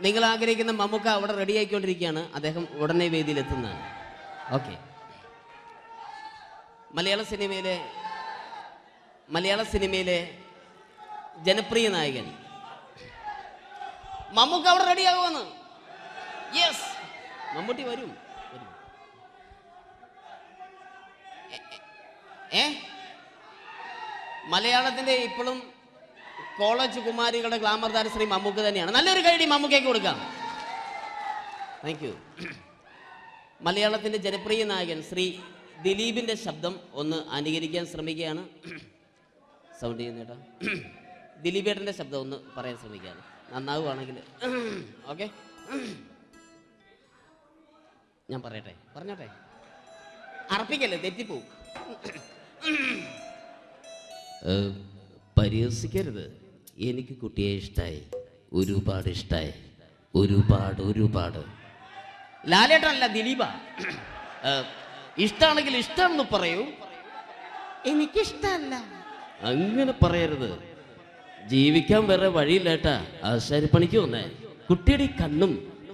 നിങ്ങൾ ആഗ്രഹിക്കുന്ന മമ്മൂക്ക അവിടെ റെഡി ആയിക്കൊണ്ടിരിക്കുകയാണ്. അദ്ദേഹം ഉടനെ വേദിയിലെത്തുന്നതാണ്. ഓക്കെ. മലയാള സിനിമയിലെ ജനപ്രിയ നായകൻ മമ്മൂക്ക അവിടെ റെഡിയാകുമെന്ന്. യെസ്, മമ്മൂട്ടി വരും. മലയാളത്തിന്റെ ഇപ്പോഴും കോളേജ് കുമാരികളുടെ ഗ്ലാമർ താരം ശ്രീ മമ്മൂക്ക തന്നെയാണ്. നല്ലൊരു കൈഡി മമ്മൂക്കയ്ക്ക് കൊടുക്കാം. Thank you. മലയാളത്തിന്റെ ജനപ്രിയ നായകൻ ശ്രീ ദിലീപിന്റെ ശബ്ദം ഒന്ന് അനുകരിക്കാൻ ശ്രമിക്കുകയാണ്. സൗണ്ട് ചെയ്യുന്നേട്ടാ. ദിലീപേട്ടന്റെ ശബ്ദം ഒന്ന് പറയാൻ ശ്രമിക്കുകയാണ്. നന്നാവുകയാണെങ്കിൽ ഓക്കെ. ഞാൻ പറഞ്ഞോട്ടെ. അർപ്പിക്കല്ലേ, തെറ്റിപ്പോവും. പരിഹസിക്കരുത്. എനിക്ക് കുട്ടിയെ ഇഷ്ടമായി, ഒരുപാട് ഇഷ്ടമായി, ഒരുപാട്. ലാലേട്ടനല്ല, ദിലീപ. ഇഷ്ടമാണെങ്കിൽ ഇഷ്ടമെന്ന് പറയൂ, എനിക്കിഷ്ടമല്ല അങ്ങനെ പറയരുത്. ജീവിക്കാൻ വേറെ വഴിയില്ലേട്ടാ. ആശാരിപ്പണിക്ക് വന്നേ. കുട്ടിയുടെ ഈ കണ്ണും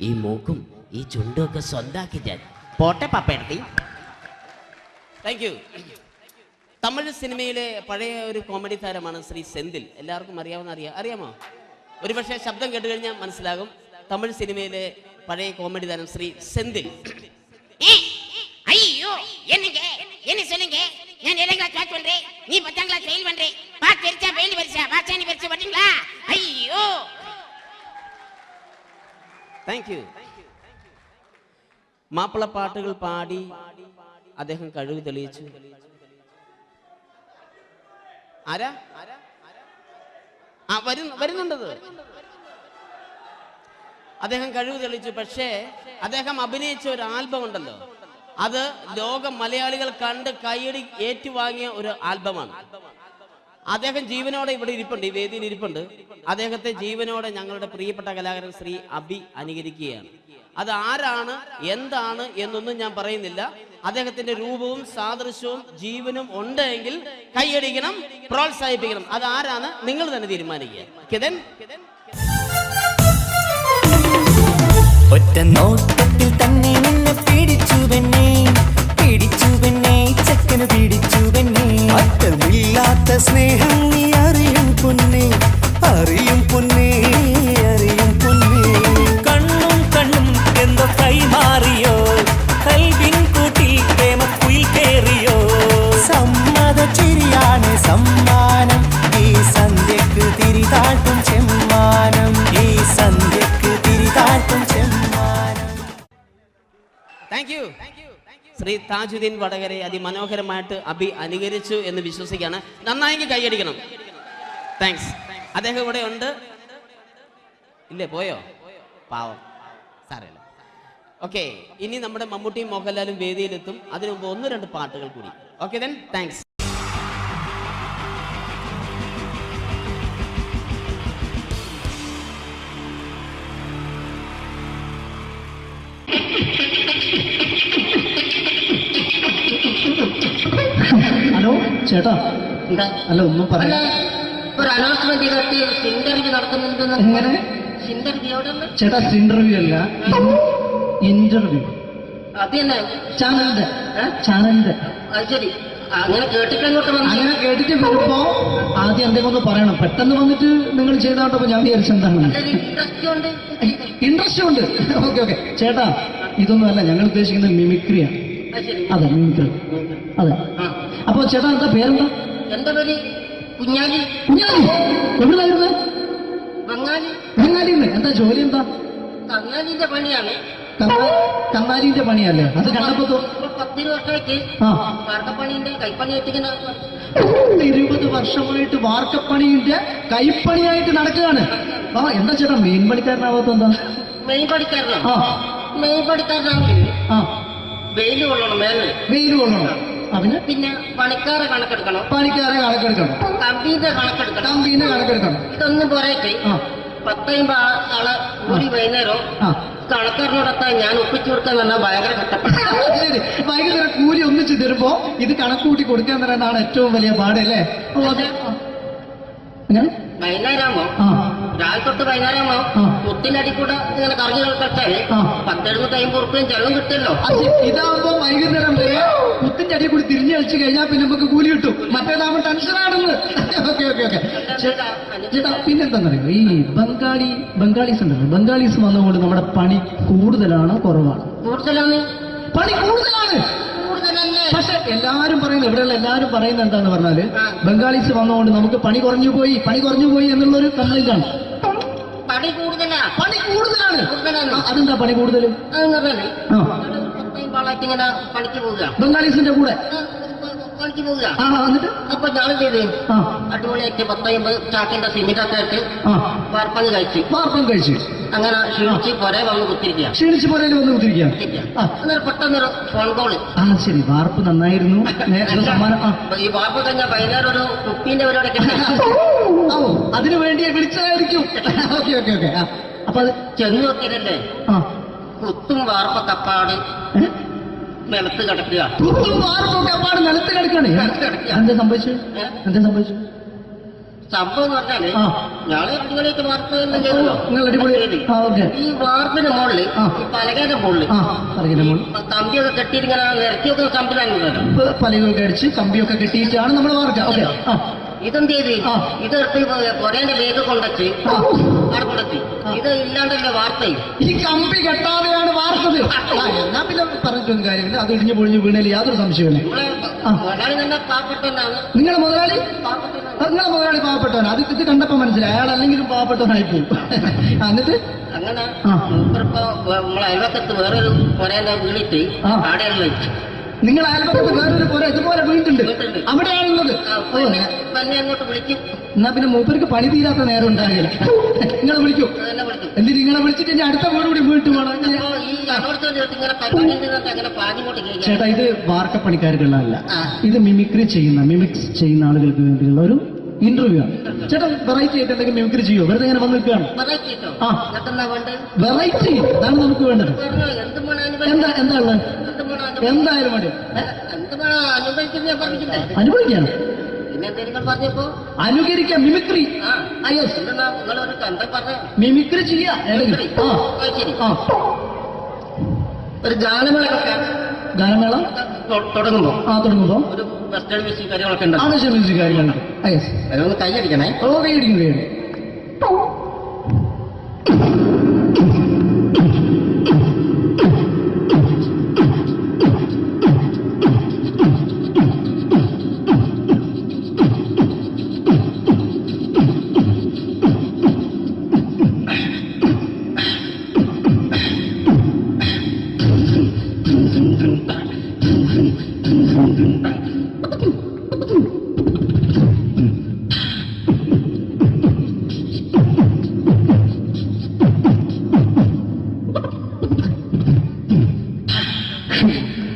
ഈ മൂക്കും ഈ ചുണ്ടും ഒക്കെ സ്വന്താക്കി ഞാൻ പോട്ടെ പാപ്പയെടുത്തി. Thank you. തമിഴ് സിനിമയിലെ പഴയ ഒരു കോമഡി താരമാണ് ശ്രീ സെന്തിൽ. എല്ലാവർക്കും അറിയാമോ? ഒരുപക്ഷെ ശബ്ദം കേട്ട് കഴിഞ്ഞാൽ മനസ്സിലാകും. തമിഴ് സിനിമയിലെ പഴയ കോമഡി താരം ശ്രീ സെന്തിൽ. ஐயோ என்ன சொல்லுங்க நான் 7th கிளாஸ் பாஸ் பண்றேன், நீ 10th கிளாஸ் ஃபெயில் பண்றே. பாஸ் தெரிச்சா ஃபெயில் பரிசா பாஸானி பரிசா வரீங்களா? ஐயோ. Thank you. മാപ്പിളപ്പാട്ടുകൾ പാടി അദ്ദേഹം കഴിവ് തെളിയിച്ചു. ആരാ വരുന്നുണ്ടത്? അദ്ദേഹം കഴിവ് തെളിയിച്ചു. പക്ഷേ അദ്ദേഹം അഭിനയിച്ച ഒരു ആൽബം ഉണ്ടല്ലോ, അത് ലോക മലയാളികൾ കണ്ട് കൈയടി ഏറ്റുവാങ്ങിയ ഒരു ആൽബമാണ്. അദ്ദേഹം ജീവനോടെ ഇവിടെ ഇരിപ്പുണ്ട്, ഈ വേദിയിൽ ഇരിപ്പുണ്ട്. അദ്ദേഹത്തെ ജീവനോടെ ഞങ്ങളുടെ പ്രിയപ്പെട്ട കലാകാരൻ ശ്രീ അബി അനുകരിക്കുകയാണ്. അത് ആരാണ് എന്താണ് എന്നൊന്നും ഞാൻ പറയുന്നില്ല. അദ്ദേഹത്തിന്റെ രൂപവും സാദൃശ്യവും ജീവനും ഉണ്ടെങ്കിൽ കൈയടിക്കണം, പ്രോത്സാഹിപ്പിക്കണം. അത് ആരാണ് നിങ്ങൾ തന്നെ തീരുമാനിക്കുക. കിതൻ ഒറ്റ നോട്ടത്തിൽ തന്നെ നിന്നെ പിടിച്ചു പെണ്ണേ ചക്കന് പിടിച്ചു പെണ്ണേ. അറ്റമില്ലാത്ത സ്നേഹം നീ അറിയും പൊന്നേ. കണ്ണും എന്തോ കൈമാറിയോ, കൽവിൻ കൂട്ടിൽ പ്രേമക്കുയിൽ കേറിയോ. സമ്മത ചിരിയാണ് സമ്മാനം, ഈ സന്ധ്യക്ക് തിരിതാട്ടും ചെമ്മാനം. Thank you. ശ്രീ താജുദ്ദീൻ വടകരെ അതിമനോഹരമായിട്ട് അബി അനുകരിച്ചു എന്ന് വിശ്വസിക്കുകയാണ്. നന്നായെങ്കിൽ കൈയടിക്കണം. താങ്ക്സ്. അദ്ദേഹം ഇവിടെ ഉണ്ട്. ഇല്ലേ, പോയോ? പാവം, സാരമില്ല. ഓക്കെ, ഇനി നമ്മുടെ മമ്മൂട്ടിയും മോഹൻലാലും വേദിയിലെത്തും. അതിനു മുമ്പ് 1-2 പാട്ടുകൾ കൂടി. Okay then, thanks. ഹലോ ചേട്ടാ. അല്ല, ഒന്നും പറയാ. ഒരു അനൗൺസ്മെന്റ് ഇന്റർവ്യൂ നടത്തുന്നുണ്ടെന്ന്. എങ്ങനെ ചേട്ടാ? ഇന്റർവ്യൂ അല്ല, ഇന്റർവ്യൂ. അത് തന്നെ ചാനലിന്റെ. ശരി, അങ്ങനെ കേട്ടിട്ട് വരുമ്പോ ആദ്യം എന്തെങ്കിലും ഒന്ന് പറയണം. പെട്ടെന്ന് വന്നിട്ട് നിങ്ങൾ ചെയ്താട്ടപ്പോ ഞാൻ വിചാരിച്ചെന്താണ് ഇൻട്രസ്റ്റ് ഉണ്ട്. ഓക്കെ. ചേട്ടാ, ഇതൊന്നും അല്ല, ഞങ്ങൾ ഉദ്ദേശിക്കുന്നത് മിമിക്രിയാണ്. അതെ, മിമിക്രി. അതെ. അപ്പൊ ചേട്ടാ, എന്താ പേരെന്താ? എന്റെ പേര് കുഞ്ഞാലി. എവിടുന്നായിരുന്നു? ബംഗാളിന്ന്. എന്താ ജോലി? എന്താ? കങ്ങാലിന്റെ പണിയാണ്. കന്നാലിന്റെ പണിയല്ലേ? അത് കണ്ടപ്പോ 10 വർഷമായിട്ട് വാർക്കപ്പണിന്റെ കൈപ്പണിയായിട്ട് 20 വർഷമായിട്ട് വാർക്കപ്പണിന്റെ കൈപ്പണിയായിട്ട് നടക്കുകയാണ്. എന്താ ചേട്ടാ മെയിൻ പണിക്കാരനാവാത്ത? എന്താ മെയിൻ പണിക്കാരനാണെങ്കിൽ വെയിൽ കൊള്ളണം, വെയിൽ കൊള്ളണം. പിന്നെ പണിക്കാരെ കണക്കെടുക്കണം. കമ്പീന്റെ കണക്കെടുക്കണം. ഇതൊന്നും പോരായിട്ട് 10-50 ആളെ കൂടി വൈകുന്നേരം കണക്കാരനോടൊക്കെ ഞാൻ ഒപ്പിച്ചു കൊടുക്കാൻ പറഞ്ഞാൽ ഭയങ്കര കഷ്ടപ്പെട്ടു. ഭയങ്കര കൂലി ഒന്നിച്ചു തരുമ്പോ ഇത് കണക്ക് കൂട്ടി കൊടുക്കാൻ തരാനാണ് ഏറ്റവും വലിയ പാടല്ലേ? വൈകുന്നേരമാകുമ്പോ രാവിലെ തൊട്ട് വൈകുന്നേരമോ കുത്തിന്റെ അടി കൂടെ ഇങ്ങനെ കറങ്ങി കളിച്ചാല് 10-750 ഉറുപ്പിയും ചെലവും കിട്ടുമല്ലോ. ഇതാവുമ്പോ വൈകുന്നേരം വരെ കുത്തിന്റെ അടി കൂടി തിരിഞ്ഞു കളിച്ചു കഴിഞ്ഞാൽ പിന്നെ നമുക്ക് കൂലി കിട്ടും. മറ്റേതാവുമ്പോ ടെൻഷനാണെന്ന്. ഓക്കെ ഓക്കെ ഓക്കെ ചേട്ടാ, പിന്നെന്താണെന്നറിയോ, ഈ ബംഗാളീസ് ഉണ്ടല്ലോ, ബംഗാളീസ് വന്നുകൊണ്ട് നമ്മുടെ പണി കൂടുതലാണോ കുറവാണ്? കൂടുതലാണ്. പണി കൂടുതലാണ്. പക്ഷെ എല്ലാരും പറയുന്നത്, ഇവിടെയുള്ള എല്ലാരും പറയുന്നത് എന്താന്ന് പറഞ്ഞാല് ബംഗാളീസ് വന്നുകൊണ്ട് നമുക്ക് പണി കുറഞ്ഞു പോയി എന്നുള്ളൊരു കംപ്ലൈന്റ് ആണ്. പണി കൂടുതലാണ്. അതെന്താ പണി കൂടുതൽ? ഇങ്ങനെ പണിക്ക് പോവുക ബംഗാളീസിന്റെ കൂടെ പണിക്ക് പോവുക. എന്നിട്ട് അപ്പൊ ഞാൻ ചെയ്ത് അടിപൊളിയായിട്ട് 10-50 ചാക്കിന്റെ സിമെന്റൊക്കെ ആയിട്ട് വാർപ്പം കഴിച്ചു. അങ്ങനെ ക്ഷീണിച്ച് പുറേ വന്ന് കുത്തിരിക്കുക. പെട്ടെന്നൊരു ഫോൺ കോള്. ശരി, വാർപ്പ് നന്നായിരുന്നു. ഈ വാർപ്പ് കഴിഞ്ഞാൽ വൈകുന്നേരം ഒരു കുപ്പീന്റെ പരിപാടി അതിനു വേണ്ടി വിളിച്ചതായിരിക്കും. Okay okay okay. അപ്പൊ അത് ചെന്ന് നോക്കിയതല്ലേ, കുത്തും വാർപ്പ കപ്പാട് നിലത്ത് കിടക്കുക. നിലത്ത് കിടക്കാണ്. എന്താ സംഭവിച്ചു? സംഭവം എന്ന് പറഞ്ഞാല് ഞാള് അടിപൊളിയായിട്ട് വാർപ്പ് ഈ വാർപ്പിന്റെ മുകളില് ഈ പലകയുടെ മുകളില് കമ്പിയൊക്കെ കെട്ടിയിട്ടിങ്ങനെ നിരത്തി വെക്കുന്ന സംവിധാനം, പലകൊക്കെ അടിച്ച് കമ്പിയൊക്കെ കെട്ടിയിട്ടാണ് നമ്മൾ വാർക്കുക. ഇതെന്ത് ചെയ്ത് ഇതെടുത്ത് പൊരേന്റെ വേഗ കൊണ്ടച്ച് അവിടെ കൊണ്ടെത്തി. ഇത് ഇല്ലാണ്ടല്ലേ വാർത്തയും. ഈ കമ്പി കെട്ടാതെയാണ് വാർത്തത്. എന്നാ പിന്നെ പറഞ്ഞിട്ടൊന്നും കാര്യമില്ല. അത് ഇടിഞ്ഞു പൊളിഞ്ഞു വീണേൽ യാതൊരു സംശയമില്ല. മുതലാളി തന്നെ പാവപ്പെട്ടവനാണ്. നിങ്ങളെ മുതലാളി പാവപ്പെട്ടവനാണ്. അത് ഇത് കണ്ടപ്പോ മനസ്സിലായി. അയാൾ അല്ലെങ്കിലും പാവപ്പെട്ടവനായി പോകും. എന്നിട്ട് അങ്ങനെ മൂപ്പറിപ്പോ നമ്മളെ അയൽവക്കത്ത് വേറൊരു പൊരേന്റെ വീണിട്ട് ആടെയാണ് വെച്ചു. നിങ്ങൾ അയൽപക്കത്ത് വേറൊരു പോരെ ഇതുപോലെ വീട്ടുണ്ട്, അവിടെയാണുള്ളത്. അങ്ങോട്ട് വിളിക്കും. എന്നാ പിന്നെ മൂപ്പർക്ക് പണി തീരാത്ത നേരം ഉണ്ടാകില്ല. നിങ്ങളെ വിളിക്കും. എന്നിട്ട് നിങ്ങളെ വിളിച്ചിട്ട് ഇനി അടുത്ത വീട് കൂടി വീട്ടു വേണം. ചേട്ടാ, ഇത് വാർക്കപ്പണിക്കാർക്കുള്ളതല്ല. ഇത് മിമിക്സ് ചെയ്യുന്ന ആളുകൾക്ക് വേണ്ടിയുള്ള ഒരു ഇന്റർവ്യൂ ആണ്. ചേട്ടാ, വെറൈറ്റി ആയിട്ട് എന്തെങ്കിലും മിമിക്രി ചെയ്യോ? വെറുതെ ഇങ്ങനെ വന്ന് നിൽക്കുകയാണ്. വെറൈറ്റി അതാണ് നമുക്ക് വേണ്ടത്. എന്താ ഉള്ളത്? എന്തായാലും മതി. അനുഭവിക്കാണ്. അനുകരിക്കാം. മിമിക്രി മിമിക്രി ചെയ്യാ. ഒരു ഗാനമേള തുടങ്ങുമ്പോ ഒരു വെസ്റ്റേൺ മ്യൂസിക് കാര്യങ്ങളൊക്കെ ഉണ്ട്. മ്യൂസിക് കാര്യങ്ങളുണ്ട്. അതൊന്ന് കൈയടിക്കണേ. കൈയടിക്കും.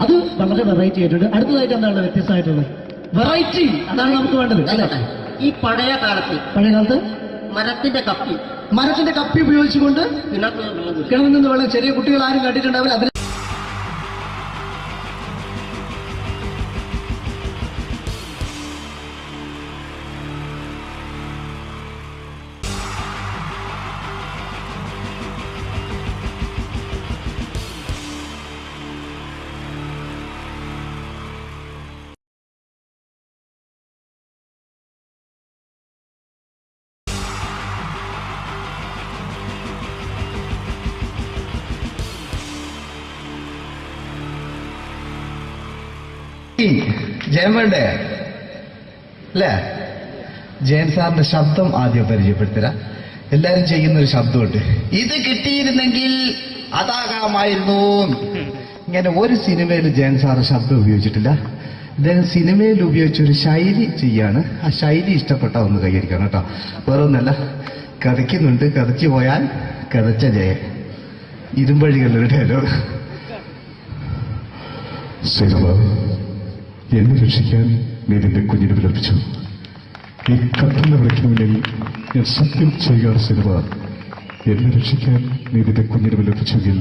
അത് വളരെ വെറൈറ്റി ആയിട്ടുണ്ട്. അടുത്തതായിട്ട് എന്താണ് വ്യത്യസ്തമായിട്ടുള്ളത്? വെറൈറ്റി അതാണ് നമുക്ക് വേണ്ടത്. ഈ പഴയ കാലത്ത് മരത്തിന്റെ കപ്പി ഉപയോഗിച്ചുകൊണ്ട് കിണറിൽ നിന്ന് വെള്ളം, ചെറിയ കുട്ടികൾ ആരും കണ്ടിട്ടുണ്ടാവില്ല. അതിൽ ജയൻ വേണ്ടേ അല്ലേ? ജയൻ സാറിന്റെ ശബ്ദം ആദ്യം പരിചയപ്പെടുത്തരാ. എല്ലാരും ചെയ്യുന്നൊരു ശബ്ദമുണ്ട്. ഇത് കിട്ടിയിരുന്നെങ്കിൽ അതാകാമായിരുന്നു. ഇങ്ങനെ ഒരു സിനിമയിൽ ജയൻ സാറ് ശബ്ദം ഉപയോഗിച്ചിട്ടില്ല. അദ്ദേഹം സിനിമയിൽ ഉപയോഗിച്ചൊരു ശൈലി ചെയ്യാണ്. ആ ശൈലി ഇഷ്ടപ്പെട്ട ഒന്ന് കൈകരിക്കണം കേട്ടോ. വേറെ ഒന്നല്ല, കഥയ്ക്കുന്നുണ്ട്. കഥച്ചു പോയാൽ കഥച്ച ജയൻ. ഇരുമ്പഴികളുടെ ഡയലോഗ്. എന്നെ രക്ഷിക്കാൻ നീ നിന്റെ കുഞ്ഞിനെ വിലപിച്ചു. ഈ കത്തുന്ന വിളക്കിന് മുന്നിൽ ഞാൻ സത്യം ചെയ്യുക സിനിമ. എന്നെ രക്ഷിക്കാൻ നീ നിന്റെ കുഞ്ഞിനെ വിലപിച്ചെങ്കിൽ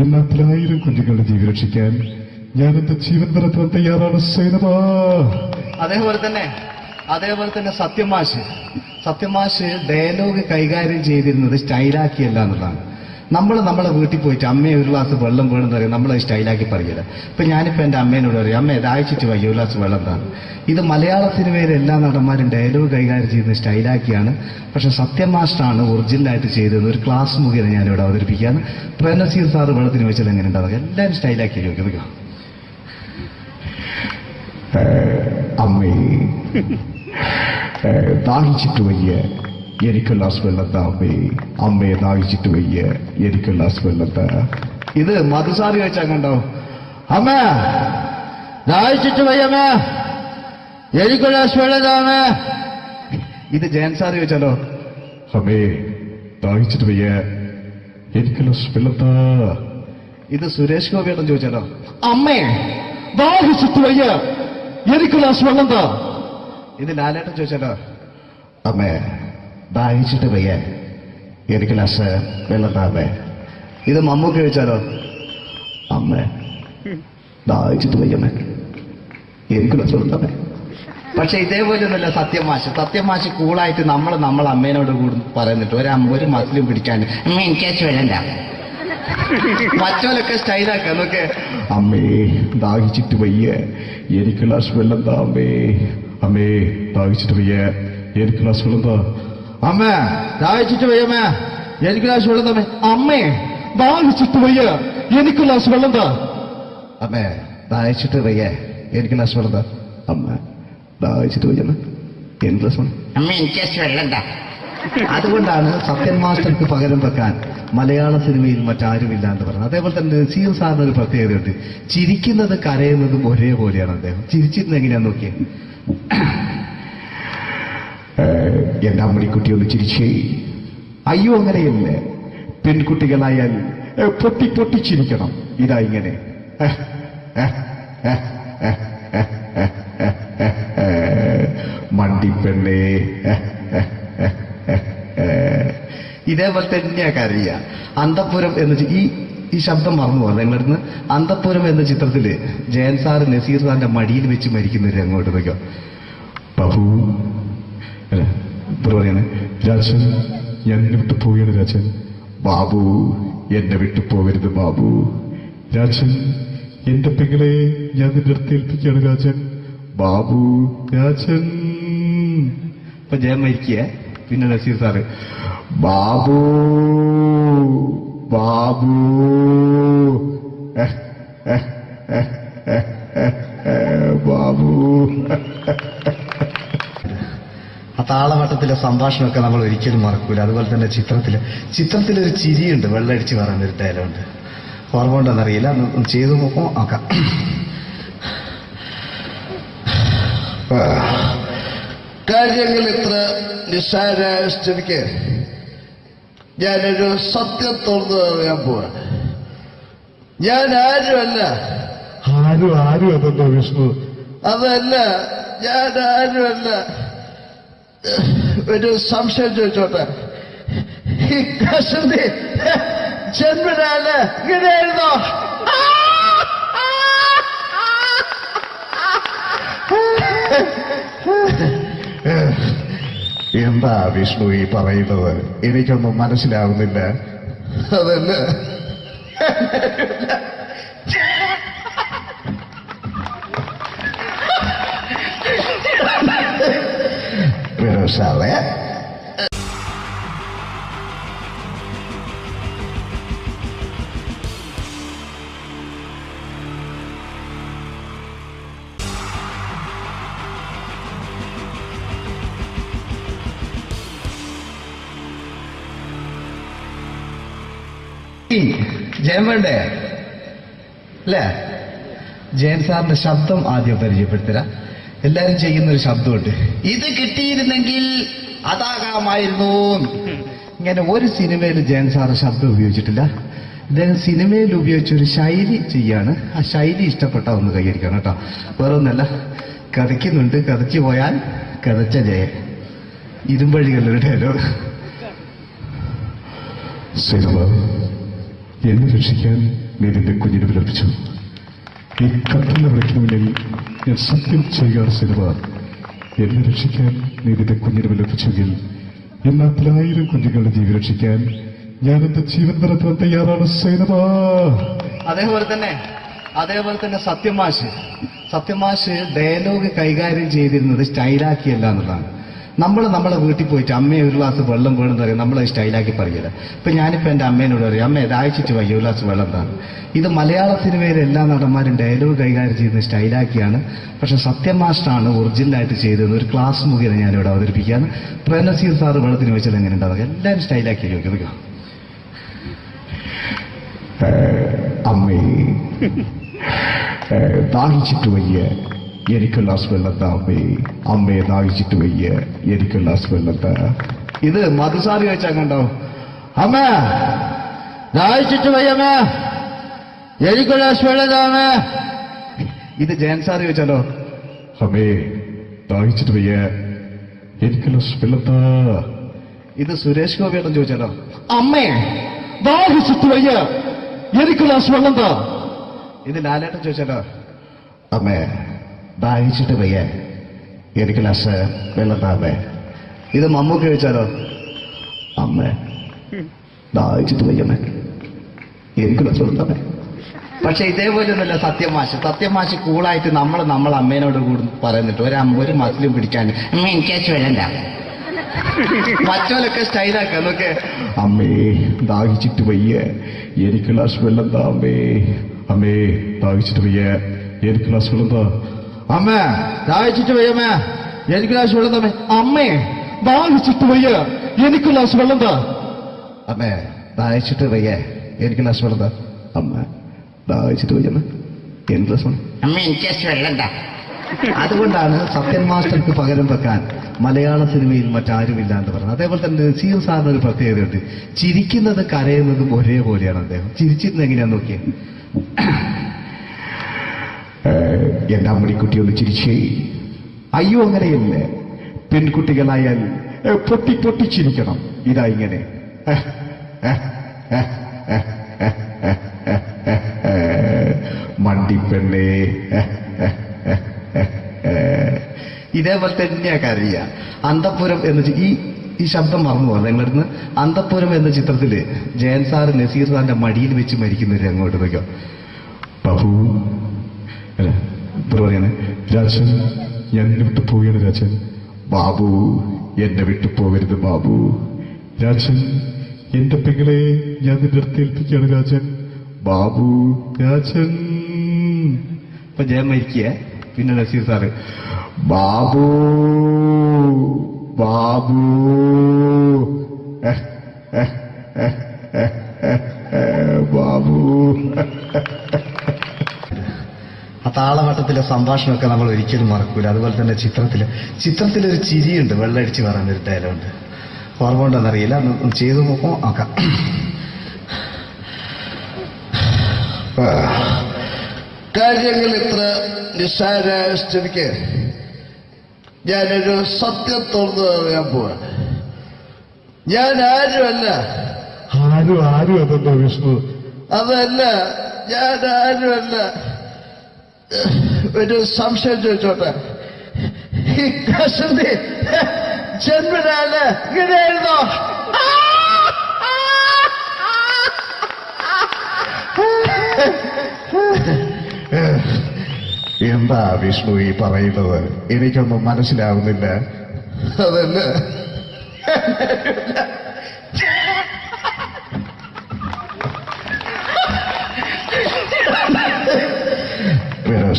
എന്നാ 1000 കുഞ്ഞുങ്ങളുടെ ജീവൻ രക്ഷിക്കാൻ ഞാൻ എന്റെ ജീവൻ നടത്താൻ തയ്യാറാണ് സൈനമ. അതേപോലെ തന്നെ സത്യമാഷ് സത്യമാഷ് ഡയലോഗ് കൈകാര്യം ചെയ്തിരുന്നത് സ്റ്റൈലാക്കിയല്ല എന്നുള്ളതാണ്. നമ്മൾ നമ്മളെ വീട്ടിൽ പോയിട്ട് അമ്മയെ ഒരു ഗ്ലാസ് വെള്ളം വേണമെന്ന് പറയും, നമ്മളത് സ്റ്റൈലാക്കി പറയില്ല. ഇപ്പൊ ഞാനിപ്പോ എന്റെ അമ്മേനോട് പറയും, അമ്മ ദാഹിച്ചിട്ട് വയ്യ ഒരു ഗ്ലാസ് വെള്ളം എന്താണ്. ഇത് മലയാള സിനിമയിലെ എല്ലാ നടന്മാരും ഡയലോഗ് കൈകാര്യം ചെയ്യുന്നത് സ്റ്റൈലാക്കിയാണ്. പക്ഷെ സത്യമാഷ്ടാണ് ഒറിജിനലായിട്ട് ചെയ്തത്. ഒരു ക്ലാസ് മുഖേന ഞാനിവിടെ അവതരിപ്പിക്കുകയാണ്. പ്രനസീർ സാറ് വെള്ളത്തിന് വെച്ചാൽ എങ്ങനെ ഉണ്ടാവുക, എല്ലാവരും സ്റ്റൈലാക്കി ചോദിക്കുക. അമ്മേ ദാഹിച്ചിട്ട് വയ്യ എനിക്ക് ഗ്ലാസ് വെള്ളം താ അമ്മേ. അമ്മയെ ദാഹിച്ചിട്ട് വയ്യ എനിക്ക് ഗ്ലാസ് വെള്ളം താ. ഇത് മധുസാറി വെച്ചാൽ കണ്ടോ, അമ്മ ദാഹിച്ചിട്ട് വയ്യമ്മ എനിക്ക് ഗ്ലാസ് വെള്ളം താ അമ്മ. ഇത് ജയൻ സാറി വെച്ചാലോ, അമ്മേ ദാഹിച്ചിട്ട് വയ്യ എനിക്ക് ഗ്ലാസ് വെള്ളം താ. ഇത് സുരേഷ് ഗോപിയേട്ടൻ ചോദിച്ചാലോ, അമ്മേ ദാഹിച്ചിട്ട് വയ്യ എനിക്ക് ഗ്ലാസ് വെള്ളം താ. ഇത് ലാലേട്ടൻ ചോദിച്ചാലോ, അമ്മേ ദാഹിച്ചിട്ട് വയ്യ എനിക്ക് ഗ്ലാസ് വെള്ളം താ അമ്മേ. ഇത് മമ്മൂക്ക് ചോദിച്ചാലോ, അമ്മേ ദാഹിച്ചിട്ട് വയ്യമ്മേ എനിക്ക് ഗ്ലാസ് വെള്ളം താ അമ്മേ. പക്ഷെ ഇതേപോലെയൊന്നുമല്ല സത്യമാഷ്. സത്യമാഷ് കൂളായിട്ട് നമ്മളെ അമ്മേനോട് കൂടി പറയുന്നിട്ട് ഒരു മസിലും പിടിക്കാൻ അമ്മ എനിക്ക് വേണ്ട. മറ്റോലൊക്കെ സ്റ്റൈലാക്കാം നോക്കെ. അമ്മേ ദാഹിച്ചിട്ട് വയ്യ എനിക്ക് ഗ്ലാസ് വെള്ളം താ അമ്മേ. അമ്മേ ദാഹിച്ചിട്ട് വയ്യ എനിക്ക് ഗ്ലാസ് വെള്ളം താ. അമ്മ ദാഹിച്ചിട്ട് വയ്യമ്മ എനിക്ക് ഗ്ലാസ് വെള്ളം തമ്മേ. അമ്മേ ദാഹിച്ചിട്ട് വയ്യ എനിക്ക് ഗ്ലാസ് വെള്ളം താ. അമ്മേ ദാഹിച്ചിട്ട് വയ്യ എനിക്ക് ഗ്ലാസ് വെള്ളം താ. അമ്മ ദാഹിച്ചിട്ട് വയ്യമ്മ എനിക്ക് ഗ്ലാസ് വെള്ളം. അമ്മ എനിക്ക് വെള്ളം താ. അതുകൊണ്ടാണ് സത്യൻ മാസ്റ്റർക്ക് പകരം വെക്കാൻ മലയാള സിനിമയിൽ മറ്റാരുമില്ല എന്ന് പറഞ്ഞത്. അതേപോലെ തന്നെ നസീർ സാറിന് ഒരു പ്രത്യേകതയുണ്ട്. ചിരിക്കുന്നത് കരയുന്നതും ഒരേപോലെയാണ് അദ്ദേഹം. ചിരിച്ചിരുന്നത് എങ്ങനെയാന്ന് നോക്കിയേ. എന്റെ അമ്മണിക്കുട്ടി ഒന്ന് ചിരിച്ചേ. അയ്യോ അങ്ങനെയല്ല, പെൺകുട്ടികളായാൽ പൊട്ടി പൊട്ടി ചിരിക്കണം. ഇതാ ഇങ്ങനെ മണ്ടിപ്പെണ്ണേ. ഇതേപോലെ തന്നെയാ കരയ. അന്തപ്പുരം എന്ന ഈ ശബ്ദം മറന്നു പോകാം നിങ്ങളിരുന്ന്. അന്തപ്പുരം എന്ന ചിത്രത്തില് ജയൻ സാറ് നസീർ സാറിന്റെ മടിയിൽ വെച്ച് മരിക്കുന്നവര് അങ്ങോട്ട് നോക്കാം. ബാബു അല്ല പറയാണ്, രാജൻ ഞാൻ എന്നെ വിട്ടു പോവുകയാണ് രാജൻ. ബാബു എന്നെ വിട്ടു പോകരുത് ബാബു. രാജൻ എന്റെ പെങ്ങളെ ഞാൻ നിന്റെ അടുത്ത് ഏൽപ്പിക്കുകയാണ് രാജൻ. ബാബു രാജൻ. ഇപ്പൊ ജയൻ മരിക്കുക. പിന്നെ നസീർ സാറ് ബാബു ബാബു ബാബു. ആ താളവട്ടത്തിലെ സംഭാഷണമൊക്കെ നമ്മൾ ഒരിക്കലും മറക്കൂല. അതുപോലെ തന്നെ ചിത്രത്തിലൊരു ചിരിയുണ്ട്, വെള്ളടിച്ച് പറയുന്നൊരു ഡയലോഗുണ്ട്. ഓർമ്മ ഉണ്ടെന്നറിയില്ല, ഒന്ന് ചെയ്തു നോക്കും നോക്കാം. കാര്യങ്ങൾ ഇത്ര നിസ്സാരമായ സ്ഥിതിക്ക് ഞാനൊരു സത്യം തുറന്നു പറയാൻ പോവാ. ഞാൻ ആരുമല്ല. ആരും അതെന്തോ വിഷ്ണു. അതല്ല, ഞാൻ ആരുമല്ല. ഒരു സംശയം ചോദിച്ചോട്ടെ, ഈ കസന്തി ജന്മനാല് ഇങ്ങനെയായിരുന്നോ? എന്താ വിഷ്ണു ഈ പറയുന്നത്? എനിക്കൊന്നും മനസ്സിലാവുന്നില്ല. അതല്ല, Pero sabe ജയൻ വേണ്ടേ അല്ലേ? ജയൻ സാറിന്റെ ശബ്ദം ആദ്യം പരിചയപ്പെടുത്തരാ. എല്ലാരും ചെയ്യുന്ന ഒരു ശബ്ദമുണ്ട്, ഇത് കിട്ടിയിരുന്നെങ്കിൽ അതാകാമായിരുന്നു. ഇങ്ങനെ ഒരു സിനിമയിൽ ജയൻ സാറ് ശബ്ദം ഉപയോഗിച്ചിട്ടില്ല. ഇദ്ദേഹം സിനിമയിൽ ഉപയോഗിച്ചൊരു ശൈലി ചെയ്യാണ്. ആ ശൈലി ഇഷ്ടപ്പെട്ട ഒന്ന് കൈയടിക്കണം കേട്ടോ. വേറൊന്നല്ല, കഥയ്ക്കുന്നുണ്ട്, കഥയ്ക്ക് പോയാൽ കഥച്ച ജയൻ. ഇരുമ്പഴികളുടെ ഡയലോഗ്. സിനിമ എന്നെ രക്ഷിക്കാൻ നീ നിന്റെ കുഞ്ഞിനെ വിലപിച്ചു. ഈ കത്തുന്ന വിളക്കിന് മുന്നിൽ ഞാൻ സത്യം ചെയ്യുകയാണ് സിനിമ. എന്നെ രക്ഷിക്കാൻ നീ നിന്റെ കുഞ്ഞിനെ വിലപിച്ചെങ്കിൽ എന്നാത്തിൽ 1000 കുഞ്ഞുങ്ങളുടെ ജീവൻ രക്ഷിക്കാൻ ഞാൻ എന്റെ ജീവൻ നടത്താൻ തയ്യാറാണ് സൈനബ. അതേപോലെ തന്നെ സത്യമാഷ് ഡയലോഗ് കൈകാര്യം ചെയ്തിരുന്നത് സ്റ്റൈലാക്കിയല്ല എന്നുള്ളതാണ്. നമ്മളെ വീട്ടിൽ പോയിട്ട് അമ്മയെ ഒരു ഗ്ലാസ് വെള്ളം വേണം എന്ന് പറയും, നമ്മളത് സ്റ്റൈലാക്കി പറയില്ല. ഇപ്പൊ ഞാനിപ്പോ എന്റെ അമ്മേനോട് പറയും, അമ്മ ദാഹിച്ചിട്ട് വയ്യ ഒരു ഗ്ലാസ് വെള്ളം എന്താണ്. ഇത് മലയാള സിനിമയിലെ എല്ലാ നടന്മാരും ഡയലോഗ് കൈകാര്യം ചെയ്യുന്നത് സ്റ്റൈലാക്കിയാണ്. പക്ഷെ സത്യമാഷ്ടാണ് ഒറിജിനലായിട്ട് ചെയ്തത്. ഒരു ക്ലാസ് മുഖേന ഞാനിവിടെ അവതരിപ്പിക്കുകയാണ്. പ്രേംനസീർ സാറ് വെള്ളത്തിന് വെച്ചാൽ എങ്ങനെ ഉണ്ടാവുക, എല്ലാവരും സ്റ്റൈലാക്കി ചോദിക്കുക. അമ്മേ ദാഹിച്ചിട്ട് വയ്യ എനിക്ക് ഗ്ലാസ് വെള്ളം താ അമ്മേ. അമ്മയെ ദാഹിച്ചിട്ട് വയ്യ എനിക്ക് ഗ്ലാസ് വെള്ളം താ. ഇത് മധുസാറി വെച്ചാൽ കണ്ടോ, അമ്മ ദാഹിച്ചിട്ട് വയ്യമ്മ എനിക്ക് ഗ്ലാസ് വെള്ളം താ അമ്മ. ഇത് ജയൻ സാറി വെച്ചാലോ, അമ്മേ ദാഹിച്ചിട്ട് വയ്യ എനിക്ക് ഗ്ലാസ് വെള്ളം താ. ഇത് സുരേഷ് ഗോപിയേട്ടൻ ചോദിച്ചാലോ, അമ്മേ ദാഹിച്ചിട്ട് വയ്യ എനിക്ക് ഗ്ലാസ് വെള്ളം താ. ഇത് ലാലേട്ടൻ ചോദിച്ചാലോ, അമ്മേ ദാഹിച്ചിട്ട് വയ്യ എനിക്ക് ഗ്ലാസ് വെള്ളം താ അമ്മേ. ഇത് മമ്മൂക്ക് ചോദിച്ചാലോ, അമ്മേ ദാഹിച്ചിട്ട് വയ്യമ്മേ എനിക്ക് ഗ്ലാസ് വെള്ളം താ അമ്മേ. പക്ഷെ ഇതേപോലെയൊന്നുമല്ല സത്യമാഷ് കൂളായിട്ട് നമ്മളെ അമ്മേനോട് കൂടി പറയുന്നിട്ട് ഒരു മസിലും പിടിക്കാൻ എനിക്ക് വേണ്ട. മറ്റോലൊക്കെ സ്റ്റൈലാക്ക നോക്കെ, അമ്മേ ദാഹിച്ചിട്ട് വയ്യ എനിക്ക് ഗ്ലാസ് വെള്ളം താ അമ്മേ. അമ്മേ ദാഹിച്ചിട്ട് വയ്യ എനിക്ക് ഗ്ലാസ് വെള്ളം താ. അമ്മ ദാഹിച്ചിട്ട് വയ്യമ്മ എനിക്ക് ഗ്ലാസ് വെള്ളം താ അമ്മേ. അമ്മേ ദാഹിച്ചിട്ട് വയ്യ എനിക്ക് ഗ്ലാസ് വെള്ളം താ. അമ്മേ ദാഹിച്ചിട്ട് വയ്യ എനിക്ക് ഗ്ലാസ് വെള്ളം താ. അമ്മ ദാഹിച്ചിട്ട് വയ്യമ്മ എനിക്ക് ഗ്ലാസ് വെള്ളം. അമ്മ എനിക്ക് വെള്ളം താ. അതുകൊണ്ടാണ് സത്യൻ മാസ്റ്റർക്ക് പകരം വെക്കാൻ മലയാള സിനിമയിൽ മറ്റാരുമില്ല എന്ന് പറയുന്നത്. അതേപോലെ തന്നെ നസീർ സാറിന് ഒരു പ്രത്യേകതയുണ്ട്, ചിരിക്കുന്നത് കരയുന്നതും ഒരേപോലെയാണ്. അദ്ദേഹം ചിരിച്ചിരുന്നത് എങ്ങനെയാന്ന് നോക്കിയേ. എന്റെ അമ്മടിക്കുട്ടി ഒന്ന് ചിരിച്ചേ. അയ്യോ അങ്ങനെയല്ലേ, പെൺകുട്ടികളായാൽ പൊട്ടി ചിരിക്കണം. ഇതാ ഇങ്ങനെ മണ്ടിപ്പെണ്ണേ. ഇതേപോലെ തന്നെയാ കരയ. അന്തപ്പുരം എന്ന് ഈ ശബ്ദം മറന്നു പോകാം നിങ്ങളിരുന്ന്. അന്തപ്പുരം എന്ന ചിത്രത്തില് ജയൻ സാറ് നസീർ സാറിന്റെ മടിയിൽ വെച്ച് മരിക്കുന്നവര് അങ്ങോട്ട് നോക്കാം. ബാബു പറയാണ്, രാജൻ ഞാൻ എന്നെ വിട്ടു പോവുകയാണ് രാജൻ. ബാബു എന്നെ വിട്ടു പോകരുത് ബാബു. രാജൻ എന്റെ പെങ്ങളെ ഞാൻ നിന്റെ അടുത്ത് ഏൽപ്പിക്കുകയാണ് രാജൻ. ബാബു രാജൻ. ഇപ്പൊ ജയൻ മരിക്കുക, പിന്നെ നസീർ സാറ് ബാബു ബാബു ബാബു. ആ താളവട്ടത്തിലെ സംഭാഷണമൊക്കെ നമ്മൾ ഒരിക്കലും മറക്കൂല. അതുപോലെ തന്നെ ചിത്രത്തിലൊരു ചിരിയുണ്ട്, വെള്ളടിച്ച് പറയാൻ ഒരു ഡയലോഗുണ്ട്. ഓർമ്മ ഉണ്ടെന്നറിയില്ല, ഒന്ന് ചെയ്തു നോക്കാം. കാര്യങ്ങൾ ഇത്ര നിസ്സാരമായ സ്ഥിതിക്ക് ഞാനൊരു സത്യം തുറന്നു പറയാൻ പോവാ. ഞാൻ ആരുമല്ല. ആരും അതല്ലോ വിഷ്ണു. അതല്ല, ഞാൻ ആരുമല്ല. ഒരു സംശയം ചോദിച്ചോട്ടെ, ഈ കസന്തി ജന്മനാല് ഇങ്ങനെയായിരുന്നോ? എന്താ വിഷ്ണു ഈ പറയുന്നത്? എനിക്കൊന്നും മനസ്സിലാവുന്നില്ല. അതല്ല,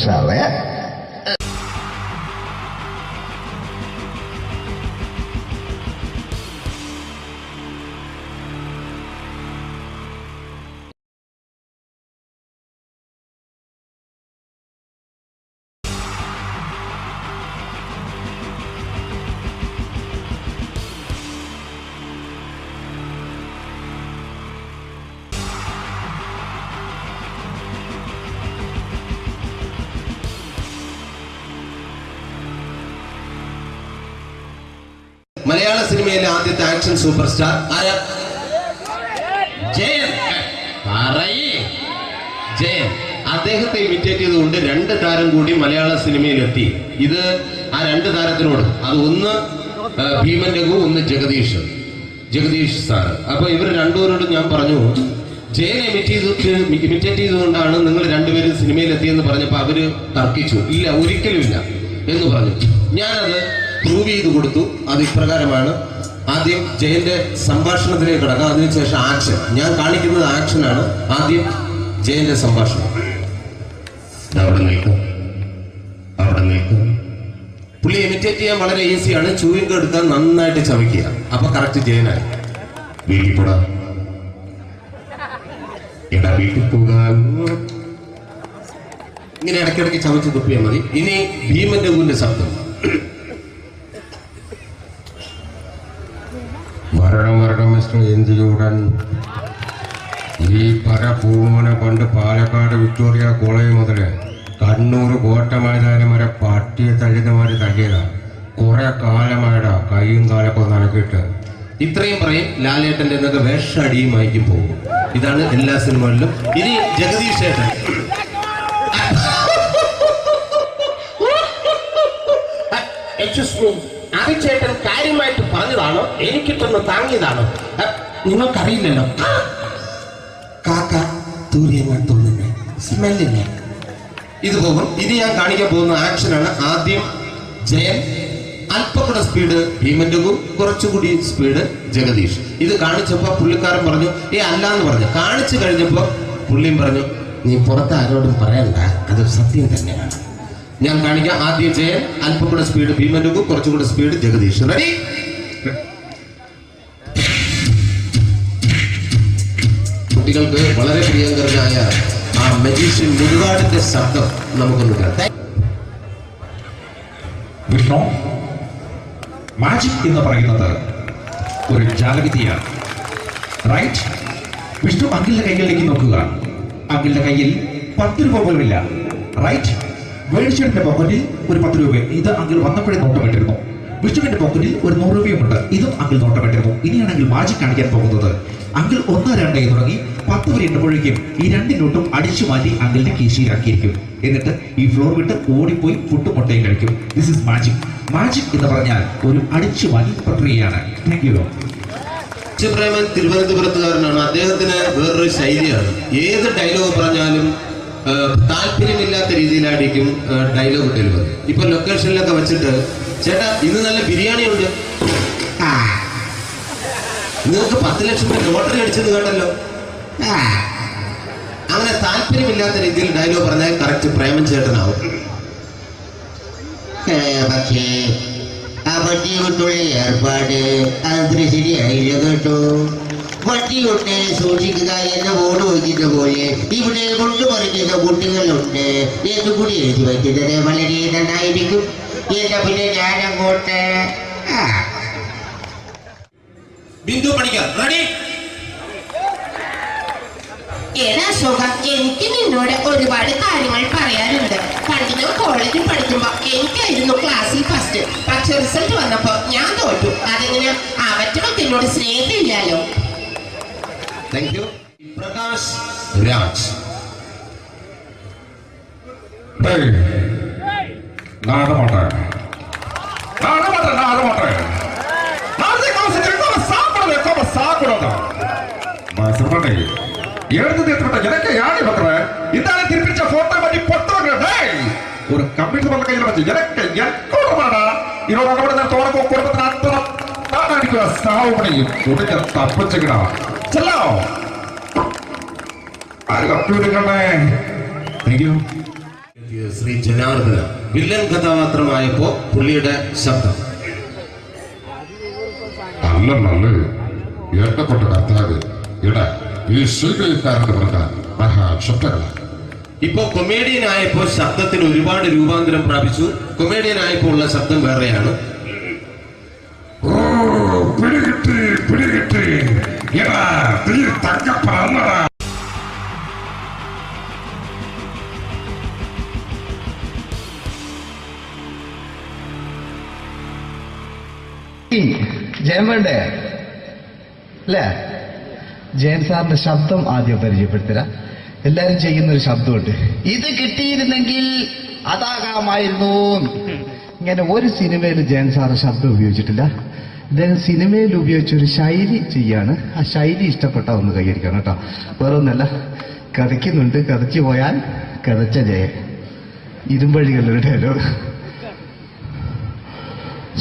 സാറേ മലയാള സിനിമയിലെ ആദ്യത്തെ ആക്ഷൻ സൂപ്പർ സ്റ്റാർ ആരാ? ജയൻ. ജയൻ അദ്ദേഹത്തെ ഇമിറ്റേറ്റ് ചെയ്തുകൊണ്ട് 2 താരം കൂടി മലയാള സിനിമയിലെത്തി. ഇത് ആ 2 താരത്തിനോട്, അത് ഒന്ന് ഭീമൻ രഘു, ഒന്ന് ജഗദീഷ് സാറ്. അപ്പൊ ഇവർ രണ്ടുപേരോടും ഞാൻ പറഞ്ഞു, ജയനെ ഇമിറ്റേറ്റ് ചെയ്തുകൊണ്ടാണ് നിങ്ങൾ രണ്ടുപേരും സിനിമയിൽ എത്തിയെന്ന് പറഞ്ഞപ്പോൾ അവര് തർക്കിച്ചു. ഇല്ല, ഒരിക്കലും ഇല്ല എന്ന് പറഞ്ഞു. ഞാനത് പ്രൂവ് ചെയ്ത് കൊടുത്തു. അത് ഇപ്രകാരമാണ്. ആദ്യം ജയന്റെ സംഭാഷണത്തിലേക്ക് കിടക്കാം, അതിനുശേഷം ആക്ഷൻ. ഞാൻ കാണിക്കുന്നത് ആക്ഷനാണ്. ആദ്യം ജയന്റെ സംഭാഷണം. അവിടെ നിൽക്കും. പുള്ളി ഇമിറ്റേറ്റ് ചെയ്യാൻ വളരെ ഈസിയാണ്. ചൂയിങ് എടുക്കാൻ നന്നായിട്ട് ചവയ്ക്കുക. അപ്പൊ കറക്റ്റ് ജയനായി. വീട്ടിൽ പോടാ, എടാ വീട്ടിൽ പോകാൻ. ഇങ്ങനെ ഇടയ്ക്കിടയ്ക്ക് ചവച്ച് തുപ്പിയാൽ മതി. ഇനി ഭീമൻ രഘുവിന്റെ ശബ്ദം. വരണം മിസ്റ്റർ എന്തിലൂടൻ. ഈ പരപൂമനെ കൊണ്ട് പാലക്കാട് വിക്ടോറിയ കോളേജ് മുതല് കണ്ണൂർ കോട്ട മൈതാനം വരെ പട്ടിയെ തല്ലുന്നമാര് തല്ലിയതാ. കുറെ കാലമായടാ കൈയും കാലൊക്കെ നനക്കിട്ട്. ഇത്രയും പറയും. ലാലേട്ടന്റെ എന്നൊക്കെ വേഷടിയുമായിരിക്കും പോകും. ഇതാണ് എല്ലാ സിനിമകളിലും. ഇനി ജഗദീഷ് ഏട്ടൻ. ചേട്ടൻ കാര്യമായിട്ട് പറഞ്ഞതാണോ എനിക്കിട്ടൊന്ന് താങ്ങിയതാണോ? നിങ്ങൾക്കറിയില്ലല്ലോ. കാക്ക തൂരിയങ്ങൾ തോന്നുന്നേ, സ്മെല്ലിനെ. ഇത് പോകും. ഇനി ഞാൻ കാണിക്കാൻ പോകുന്ന ആക്ഷനാണ്. ആദ്യം ജയൻ, അല്പം കൂടെ സ്പീഡ് ഭീമൻ രഘു, കുറച്ചുകൂടി സ്പീഡ് ജഗദീഷ്. ഇത് കാണിച്ചപ്പോ പുള്ളിക്കാരൻ പറഞ്ഞു അല്ലാന്ന് പറഞ്ഞു. കാണിച്ചു കഴിഞ്ഞപ്പോ പുള്ളിയും പറഞ്ഞു നീ പുറത്ത് ആരോടും പറയണ്ട, അത് സത്യം തന്നെയാണ്. ഞാൻ കാണിക്കാം. ആദ്യം ജയൻ, അല്പം കൂടെ സ്പീഡ് ഭീമൻ രഘു, കുറച്ചുകൂടെ സ്പീഡ് ജഗദീഷ്. റെഡി? കുട്ടികൾക്ക് വളരെ പ്രിയങ്കരനായ ആ മജീഷ്യൻ മുരുകാടിന്റെ ശബ്ദം നമുക്കൊന്ന് കേൾക്കാം. വിഷ്ണു, മാജിക് എന്ന് പറയുന്നത് ഒരു ജാലവിദ്യയാണ്, റൈറ്റ്? വിഷ്ണു അങ്കിളിന്റെ കൈകളിലേക്ക് നോക്കുക. അങ്കിളിന്റെ കയ്യിൽ 10 രൂപ പോലുമില്ല, റൈറ്റ്? വേണിച്ചേട്ടന്റെ പോക്കറ്റിൽ ഒരു 10 രൂപ. ഇത് അങ്കിൾ വന്നപ്പോഴേ നോട്ടമിട്ടിരുന്നു. വിഷ്ണുവിന്റെ പോക്കറ്റിൽ ഒരു 100 രൂപയുമുണ്ട്. ഇതും അങ്കിൾ നോട്ടമിട്ടിരുന്നു. ഇനിയാണെങ്കിൽ മാജിക് കാണിക്കാൻ പോകുന്നത്. അങ്കിൾ 1, 2 തുടങ്ങി 10 വരെ എണ്ണപ്പോഴേക്കും ഈ 2 നോട്ടും അടിച്ചു മാറ്റി അങ്കിളിന്റെ കീശയിലാക്കിയിരിക്കും. എന്നിട്ട് ഈ ഫ്ലോർ വിട്ട് ഓടിപ്പോയി പുട്ടും മുട്ടയും കഴിക്കും. This is magic. മാജിക് എന്ന് പറഞ്ഞാൽ ഒരു അടിച്ചു മാറ്റി പ്രക്രിയയാണ്. Thank you. പ്രേമൻ തിരുവനന്തപുരത്തുകാരനാണ്. അദ്ദേഹത്തിന് വേറൊരു ശൈലിയാണ്. ഏത് ഡയലോഗ് പറഞ്ഞാലും താല്പര്യമില്ലാത്ത രീതിയിലായിരിക്കും ഡയലോഗ് ഡെലിവറി. ഇപ്പൊ ലൊക്കേഷനിലൊക്കെ വെച്ചിട്ട് ചേട്ടാ ഇന്ന് നല്ല ബിരിയാണി ഉണ്ട്, നിങ്ങൾക്ക് 10 ലക്ഷം രൂപ ലോട്ടറി അടിച്ചെന്ന് കേട്ടല്ലോ. അങ്ങനെ താല്പര്യമില്ലാത്ത രീതിയിൽ ഡയലോഗ് പറഞ്ഞാൽ കറക്റ്റ് പ്രേമൻ ചേട്ടനാവും. പക്ഷേ ആ വട്ടി കൊണ്ടുള്ള ഏർപ്പാട് അത്ര ശരിയായില്ല കേട്ടോ. വട്ടി കൊണ്ട് സൂക്ഷിക്കുക എന്ന ബോർഡ് വയ്ക്കുന്ന പോലെ ഇവിടെ കൊണ്ടുപറിക്കുന്ന കുട്ടികളുണ്ട് എന്നുകൂടി എഴുതി വയ്ക്കുന്നത് വളരെ നന്നായിരിക്കും. എന്നാ പിന്നെ ഞാനങ്ങോട്ട് ബിന്ദു പണിക്കർ. റെഡി? ഏതാ അശോക, എനിക്ക് നിന്നോട് ഒരുപാട് കാര്യങ്ങൾ പറയാനുണ്ട്. പണ്ട് ഞാൻ കോളേജിൽ പഠിക്കുമ്പോ എനിക്കായിരുന്നു ക്ലാസ്സിൽ ഫസ്റ്റ്. പക്ഷെ റിസൾട്ട് വന്നപ്പോ ഞാൻ തോറ്റു. അതെങ്ങനെ അവറ്റൊക്കെ എന്നോട് സ്നേഹമില്ലല്ലോ. Thank you. പ്രകാശ് രാജ്. ஒரு கம்ப்யூட்டர் பண்ண கையில் வச்சு எனக்கு என்கூடமாடா இதோட நான் தோணப்போ குடும்பത്തിന് அத்தனை நான் அடிக்கிற சாவு பண்ணி கொடுக்க தப்பிச்சுக்கடா ചെല്ലോ. ആര് കമ്പ്യൂട്ടറിക്കണേ. Thank you. Shri Janardhana villain കഥാപാത്രമായപ്പോ പുള്ളിയുടെ ശബ്ദം. അല്ല ഏട്ടപ്പെട്ട കർത്താവ് ഇടാ ഈ സ്വീകരിക്കാരെന്ന് പറഞ്ഞാൽ മഹാശബ്ദങ്ങളാണ്. ഇപ്പോ കൊമേഡിയൻ ആയപ്പോ ശബ്ദത്തിന് ഒരുപാട് രൂപാന്തരം പ്രാപിച്ചു. കൊമേഡിയൻ ആയപ്പോ ഉള്ള ശബ്ദം വേറെയാണ്. ഓ പിടികിട്ടി എടാ തീ തങ്കപ്പറന്നടാ. ജയൻ വേണ്ടേ അല്ലേ? ജയൻ സാറിന്റെ ശബ്ദം ആദ്യം പരിചയപ്പെടുത്തരാ. എല്ലാരും ചെയ്യുന്ന ഒരു ശബ്ദമുണ്ട്. ഇത് കിട്ടിയിരുന്നെങ്കിൽ അതാകാമായിരുന്നു. ഇങ്ങനെ ഒരു സിനിമയിൽ ജയൻ സാറ് ശബ്ദം ഉപയോഗിച്ചിട്ടില്ല. ഇദ്ദേഹം സിനിമയിൽ ഉപയോഗിച്ചൊരു ശൈലി ചെയ്യാണ്. ആ ശൈലി ഇഷ്ടപ്പെട്ട ഒന്ന് കൈയടിക്കണം കേട്ടോ. വേറൊന്നല്ല, കഥയ്ക്കുന്നുണ്ട്, കഥയ്ക്ക് പോയാൽ കഥച്ച ജയൻ. ഇരുമ്പഴികളുടെ ഡയലോഗ്.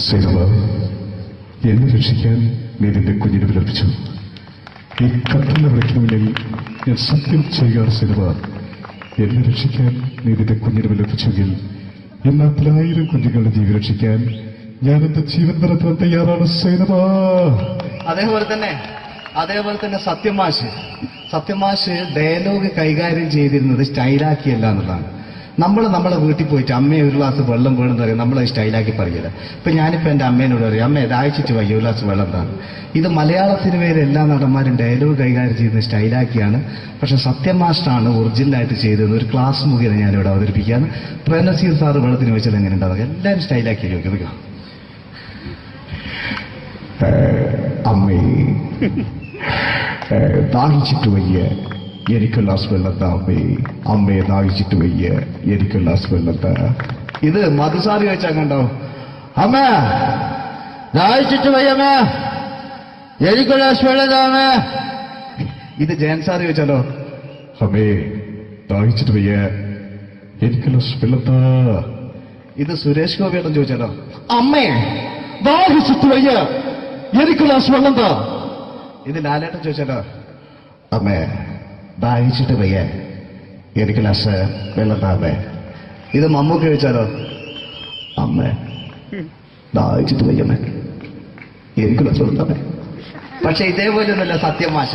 സേനബ, എന്നെ രക്ഷിക്കാൻ നീ നിന്റെ കുഞ്ഞിനെ വിലപിച്ചു. ഈ കത്തുന്ന വിളക്കിന് മുന്നിൽ ഞാൻ സത്യം ചെയ്യുക സേനബ, എന്നെ രക്ഷിക്കാൻ നീ നിന്റെ കുഞ്ഞിനെ വിലപിച്ചെങ്കിൽ എന്നാൽ 1000 കുഞ്ഞുങ്ങളുടെ ജീവൻ രക്ഷിക്കാൻ ഞാൻ എന്റെ ജീവൻ നടത്താൻ തയ്യാറാണ് സേനബ. അതേപോലെ തന്നെ സത്യമാഷ് ഡയലോഗ് കൈകാര്യം ചെയ്തിരുന്നത് സ്റ്റൈലാക്കിയല്ല എന്നുള്ളതാണ്. നമ്മളെ വീട്ടിൽ പോയിട്ട് അമ്മയെ ഒരു ഗ്ലാസ് വെള്ളം വേണമെന്ന് പറയും, നമ്മളത് സ്റ്റൈലാക്കി പറയില്ല. ഇപ്പൊ ഞാനിപ്പോ എന്റെ അമ്മേനോട് പറയും, അമ്മ ദാഹിച്ചിട്ട് വയ്യ ഒരു ഗ്ലാസ് വെള്ളം എന്താണ്. ഇത് മലയാള സിനിമയിലെ എല്ലാ നടന്മാരും ഡയലോഗ് കൈകാര്യം ചെയ്യുന്നത് സ്റ്റൈലാക്കിയാണ്. പക്ഷെ സത്യമാഷ്ടാണ് ഒറിജിനലായിട്ട് ചെയ്തത്. ഒരു ക്ലാസ് മുഖേന ഞാനിവിടെ അവതരിപ്പിക്കുകയാണ്. പ്രേംനസീർ സാറ് വെള്ളത്തിന് വെച്ചാൽ എങ്ങനെ ഉണ്ടാവുക, എല്ലാവരും സ്റ്റൈലാക്കി ചോദിക്കുക. അമ്മേ, ദാഹിച്ചിട്ട് വയ്യ, എനിക്ക് ഗ്ലാസ് വെള്ളം താ അമ്മേ. അമ്മയെ ദാഹിച്ചിട്ട് വയ്യ, എനിക്ക് ഗ്ലാസ് വെള്ളം താ. ഇത് മധുസാറി വെച്ചാൽ കണ്ടോ, അമ്മ ദാഹിച്ചിട്ട് വയ്യമ്മ, എനിക്ക് ഗ്ലാസ് വെള്ളം താ അമ്മ. ഇത് ജയൻ സാറി വെച്ചാലോ, അമ്മേ ദാഹിച്ചിട്ട് വയ്യ, എനിക്ക് ഗ്ലാസ് വെള്ളം താ. ഇത് സുരേഷ് ഗോപിയോടും ചോദിച്ചാലോ, അമ്മേ ദാഹിച്ചിട്ട് വയ്യ, എനിക്ക് ഗ്ലാസ് വെള്ളം താ. ഇത് ലാലേട്ടൻ ചോദിച്ചാലോ, അമ്മേ ദാഹിച്ചിട്ട് വയ്യ, എനിക്ക് ഗ്ലാസ് വെള്ളം താ അമ്മേ. ഇത് മമ്മൂക്ക് ചോദിച്ചാലോ, അമ്മേ ദാഹിച്ചിട്ട് വയ്യമ്മേ, എനിക്ക് ഗ്ലാസ് വെള്ളം താ അമ്മേ. പക്ഷെ ഇതേപോലെയൊന്നുമല്ല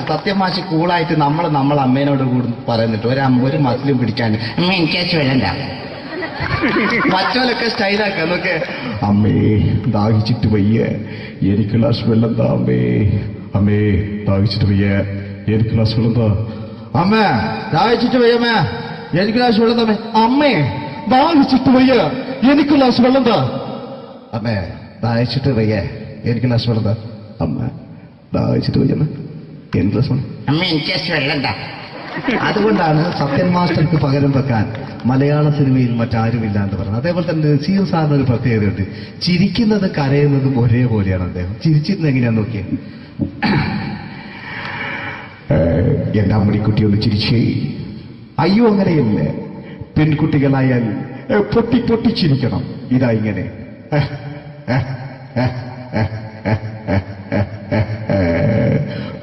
സത്യമാഷ് കൂളായിട്ട് നമ്മളെ അമ്മേനോട് കൂടി പറയുന്നിട്ട് ഒരു മസിലും പിടിക്കാൻ എനിക്ക് വേണ്ട. മറ്റോലൊക്കെ സ്റ്റൈലാക്ക എന്നൊക്കെ, അമ്മേ ദാഹിച്ചിട്ട് വയ്യ, എനിക്ക് ഗ്ലാസ് വെള്ളം താ അമ്മേ. അമ്മേ ദാഹിച്ചിട്ട് വയ്യ, എനിക്ക് ഗ്ലാസ് വെള്ളം താ. അമ്മ ദാഹിച്ചിട്ട് വയ്യമ്മ, എനിക്ക് ഗ്ലാസ് വെള്ളം താ. അമ്മേ ദാഹിച്ചിട്ട് വയ്യ, എനിക്ക് ഗ്ലാസ് വെള്ളം താ. അമ്മേ ദാഹിച്ചിട്ട് വയ്യ, എനിക്ക് ഗ്ലാസ് വെള്ളം താ. അമ്മ ദാഹിച്ചിട്ട് വയ്യമ്മ, എനിക്ക് ഗ്ലാസ് വെള്ളം. അമ്മ എനിക്ക് വെള്ളം താ. അതുകൊണ്ടാണ് സത്യൻ മാസ്റ്റർക്ക് പകരം വെക്കാൻ മലയാള സിനിമയിൽ മറ്റാരുമില്ല എന്ന് പറയുന്നത്. അതേപോലെ തന്നെ നസീർ സാറിന് ഒരു പ്രത്യേകതയുണ്ട്. ചിരിക്കുന്നത് കരയുന്നതും ഒരേപോലെയാണ് അദ്ദേഹം. ചിരിച്ചിരുന്നത് എങ്ങനെയാന്ന് നോക്കിയേ. എന്റെ അമ്മടിക്കുട്ടി ഒന്ന് ചിരിച്ചേ. അയ്യോ അങ്ങനെയല്ലേ, പെൺകുട്ടികളായാൽ പൊട്ടി പൊട്ടി ചിരിക്കണം. ഇതാ ഇങ്ങനെ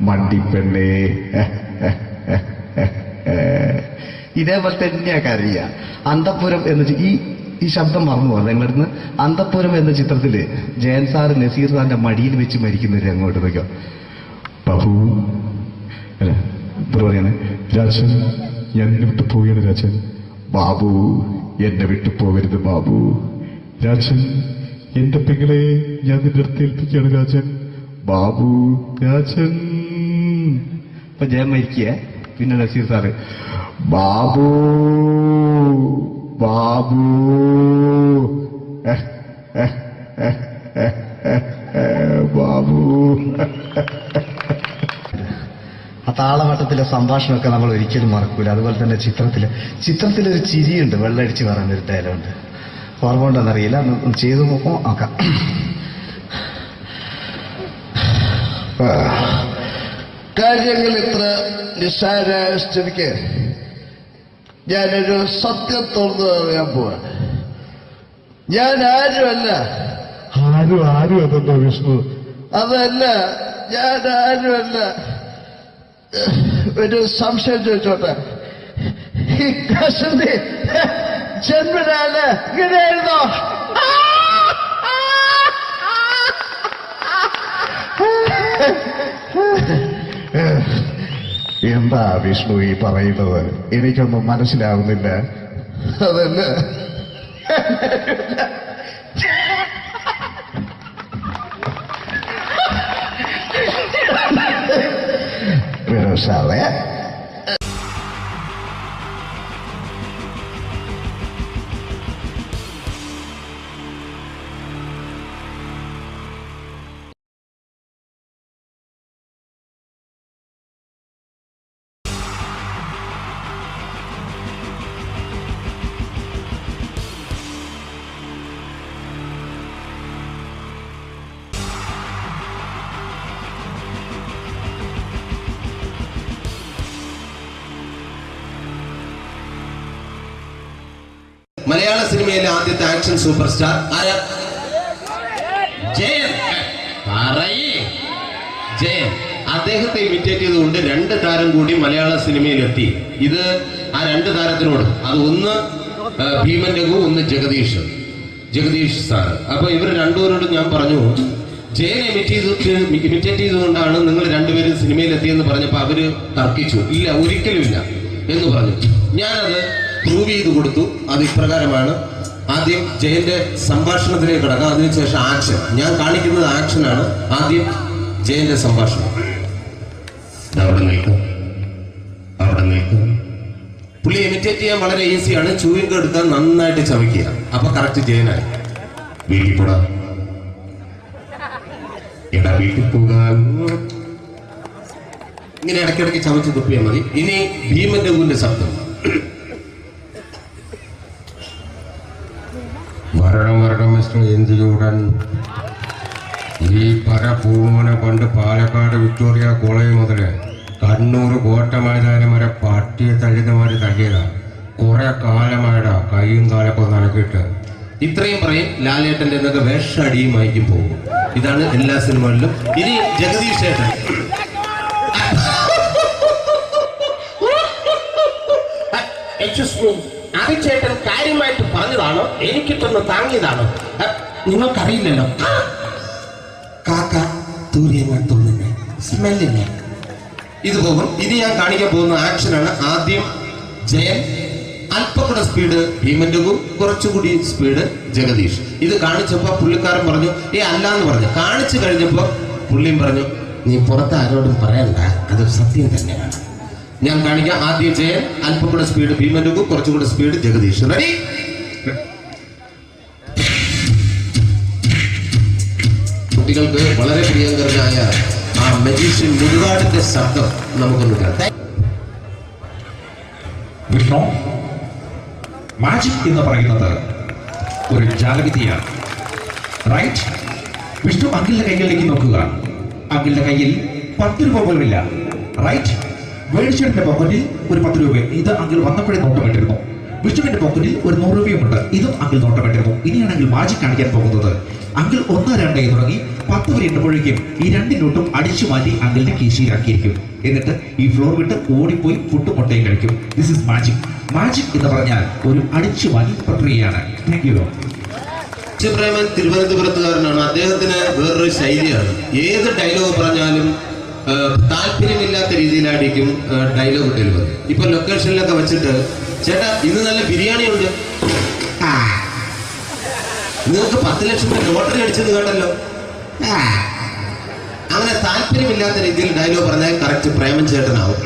മണ്ടിപ്പെണ്ണേ. ഇതേപോലെ തന്നെയാ കരയ. അന്തപ്പുരം എന്ന് ഈ ശബ്ദം മറന്നു പോകാം നിങ്ങളിടുന്ന്. അന്തപ്പുരം എന്ന ചിത്രത്തില് ജയൻ സാറ് നസീർ സാറിന്റെ മടിയിൽ വെച്ച് മരിക്കുന്നവര് അങ്ങോട്ട് നോക്കാം. ബാബു പറയാണ്, രാജൻ ഞാൻ എന്നെ വിട്ടു പോവുകയാണ് രാജൻ. ബാബു എന്നെ വിട്ടു പോകരുത് ബാബു. രാജൻ എന്റെ പെങ്ങളെ ഞാൻ നിന്റെ അടുത്ത് ഏൽപ്പിക്കുകയാണ് രാജൻ. ബാബു രാജൻ. ഇപ്പൊ ജയൻ മരിക്കുക. പിന്നെ നസീർ സാറ് ബാബു ബാബു ബാബു. ആ താളവട്ടത്തിലെ സംഭാഷണമൊക്കെ നമ്മൾ ഒരിക്കലും മറക്കൂല. അതുപോലെ തന്നെ ചിത്രത്തിലൊരു ചിരിയുണ്ട്, വെള്ളടിച്ച് പറയുന്ന ഒരു ഡയലോഗുണ്ട്. ഓർമ്മ ഉണ്ടെന്നറിയില്ല, ഒന്ന് ചെയ്തു നോക്കാം. കാര്യങ്ങൾ ഇത്ര നിസ്സാരമായ സ്ഥിതിക്ക് ഞാനൊരു സത്യം തുറന്നു പറയാൻ പോവാ. ഞാൻ ആരുമല്ല. ആരും അതെന്താ വിഷ്ണു? അതല്ല, ഞാൻ ആരുമല്ല. ഒരു സംശയം ചോദിച്ചോട്ടെ, ഈ കസന്തി ജന്മനാല് ഇങ്ങനെയായിരുന്നോ? എന്താ വിഷ്ണു ഈ പറയുന്നത്? എനിക്കൊന്നും മനസ്സിലാവുന്നില്ല. അതല്ല, സാറേ സിനിമയിലെ ആദ്യത്തെ ആക്ഷൻ സൂപ്പർ സ്റ്റാർ ആരാ? ജയൻ. ജയൻ. അദ്ദേഹത്തെ ഇമിറ്റേറ്റ് ചെയ്തുകൊണ്ട് 2 താരം കൂടി മലയാള സിനിമയിലെത്തി. ഇത് ആ 2 താരത്തിനോട്, അത് ഒന്ന് ഭീമൻ രഘു, ഒന്ന് ജഗദീഷ് സാർ. അപ്പൊ ഇവർ രണ്ടുപേരോട് ഞാൻ പറഞ്ഞു, ജയനെ ഇമിറ്റേറ്റ് ചെയ്തുകൊണ്ടാണ് നിങ്ങൾ രണ്ടുപേരും സിനിമയിലെത്തിയെന്ന് പറഞ്ഞപ്പോൾ അവര് തർക്കിച്ചു. ഇല്ല, ഒരിക്കലുമില്ല എന്ന് പറഞ്ഞു. ഞാനത് പ്രൂവ് ചെയ്ത് കൊടുത്തു. അത് ഇപ്രകാരമാണ്. ആദ്യം ജയന്റെ സംഭാഷണത്തിലേക്ക് കിടക്കാം, അതിനുശേഷം ആക്ഷൻ. ഞാൻ കാണിക്കുന്നത് ആക്ഷനാണ്. ആദ്യം ജയന്റെ സംഭാഷണം. അവിടെ നിൽക്കും. പുള്ളി ഇമിറ്റേറ്റ് ചെയ്യാൻ വളരെ ഈസിയാണ്. ചൂയിങ് എടുക്കാൻ നന്നായിട്ട് ചവയ്ക്കുക. അപ്പൊ കറക്റ്റ് ജയനായി. വീട്ടിൽ പോടാ, എടാ വീട്ടിൽ പോകാൻ. ഇങ്ങനെ ഇടയ്ക്കിടയ്ക്ക് ചവച്ച് തുപ്പിയാൽ മതി. ഇനി ഭീമൻ രഘുവിന്റെ ശബ്ദം. വരണം മിസ്റ്റർ എന്തിയൂടൻ. ഈ പരപൂമനെ കൊണ്ട് പാലക്കാട് വിക്ടോറിയ കോളേജ് മുതൽ കണ്ണൂർ കോട്ട മൈതാനം വരെ പട്ടിയെ തള്ളുന്നമാര് തള്ളിയതാ. കുറെ കാലമായിടാ കൈയും കാലൊക്കെ നടക്കിയിട്ട്. ഇത്രയും പറയും. ലാലേട്ടന്റെ എന്നൊക്കെ വേഷടിയുമായിരിക്കും പോകും. ഇതാണ് എല്ലാ സിനിമകളിലും. ഇനി ജഗദീഷ് ഏട്ടൻ. ചേട്ടൻ കാര്യമായിട്ട് പറഞ്ഞതാണോ എനിക്കിട്ടൊന്ന് താങ്ങിയതാണോ? നിങ്ങൾക്കറിയില്ലല്ലോ. കാക്ക തൂരിയങ്ങൾ തോന്നുന്നേ, സ്മെല്ലിനെ. ഇത് പോകും. ഇനി ഞാൻ കാണിക്കാൻ പോകുന്ന ആക്ഷനാണ്. ആദ്യം ജയൻ, അല്പം കൂടെ സ്പീഡ് ഭീമൻ രഘു, കുറച്ചുകൂടി സ്പീഡ് ജഗദീഷ്. ഇത് കാണിച്ചപ്പോ പുള്ളിക്കാരൻ പറഞ്ഞു അല്ലാന്ന് പറഞ്ഞു. കാണിച്ചു കഴിഞ്ഞപ്പോ പുള്ളിയും പറഞ്ഞു നീ പുറത്ത് ആരോടും പറയണ്ട, അത് സത്യം തന്നെയാണ്. ഞാൻ കാണിക്കാം. ആദ്യം ജയൻ, അല്പം കൂടെ സ്പീഡ് ഭീമൻ രഘു, കുറച്ചുകൂടെ സ്പീഡ് ജഗദീഷ്. റെഡി? കുട്ടികൾക്ക് വളരെ പ്രിയങ്കരനായ ആ മജീഷ്യൻ മുരുകാടിന്റെ ശബ്ദം നമുക്കൊന്ന് കേൾക്കാം. വിഷ്ണു, മാജിക് എന്ന് പറയുന്നത് ഒരു ജാലവിദ്യയാണ്. റൈറ്റ്? വിഷ്ണു അങ്കിളിന്റെ കൈകളിലേക്ക് നോക്കുക. അങ്കിളിന്റെ കയ്യിൽ 10 രൂപ പോലുമില്ല. റൈറ്റ്? വേണിച്ചേട്ടന്റെ പോക്കറ്റിൽ ഒരു 10 രൂപ. ഇത് അങ്കിൾ വന്നപ്പോഴേ നോട്ടമിട്ടിരുന്നു. വിഷ്ണുവിന്റെ പോക്കറ്റിൽ ഒരു 100 രൂപയുമുണ്ട്. ഇതും അങ്കിൾ നോട്ടമിട്ടിരുന്നു. ഇനിയാണെങ്കിൽ മാജിക് കാണിക്കാൻ പോകുന്നത്. അങ്കിൾ 1, 2 തുടങ്ങി 10 വരെ എണ്ണുമ്പോഴേക്കും ഈ 2 നോട്ടും അടിച്ചു മാറ്റി അങ്കിളിന്റെ കീശയിലാക്കിയിരിക്കും. എന്നിട്ട് ഈ ഫ്ലോർ വിട്ട് ഓടിപ്പോയി പുട്ടും മുട്ടയും കഴിക്കും. This is magic. മാജിക് എന്ന് പറഞ്ഞാൽ ഒരു അടിച്ചു മാറ്റി പ്രക്രിയയാണ്. Thank you. പ്രേമൻ തിരുവനന്തപുരത്തുകാരനാണ്. അദ്ദേഹത്തിന് വേറൊരു ശൈലിയാണ്. ഏത് ഡയലോഗ് പറഞ്ഞാലും താല്പര്യമില്ലാത്ത രീതിയിലായിരിക്കും ഡയലോഗ് ഡെലിവറി. ഇപ്പൊ ലൊക്കേഷനിലൊക്കെ വെച്ചിട്ട് ചേട്ടാ ഇന്ന് നല്ല ബിരിയാണി ഉണ്ട്, നിങ്ങൾക്ക് 10 ലക്ഷം രൂപ ലോട്ടറി അടിച്ചെന്ന് കേട്ടല്ലോ. അങ്ങനെ താല്പര്യമില്ലാത്ത രീതിയിൽ ഡയലോഗ് പറഞ്ഞാൽ കറക്റ്റ് പ്രേമൻ ചേട്ടനാവും.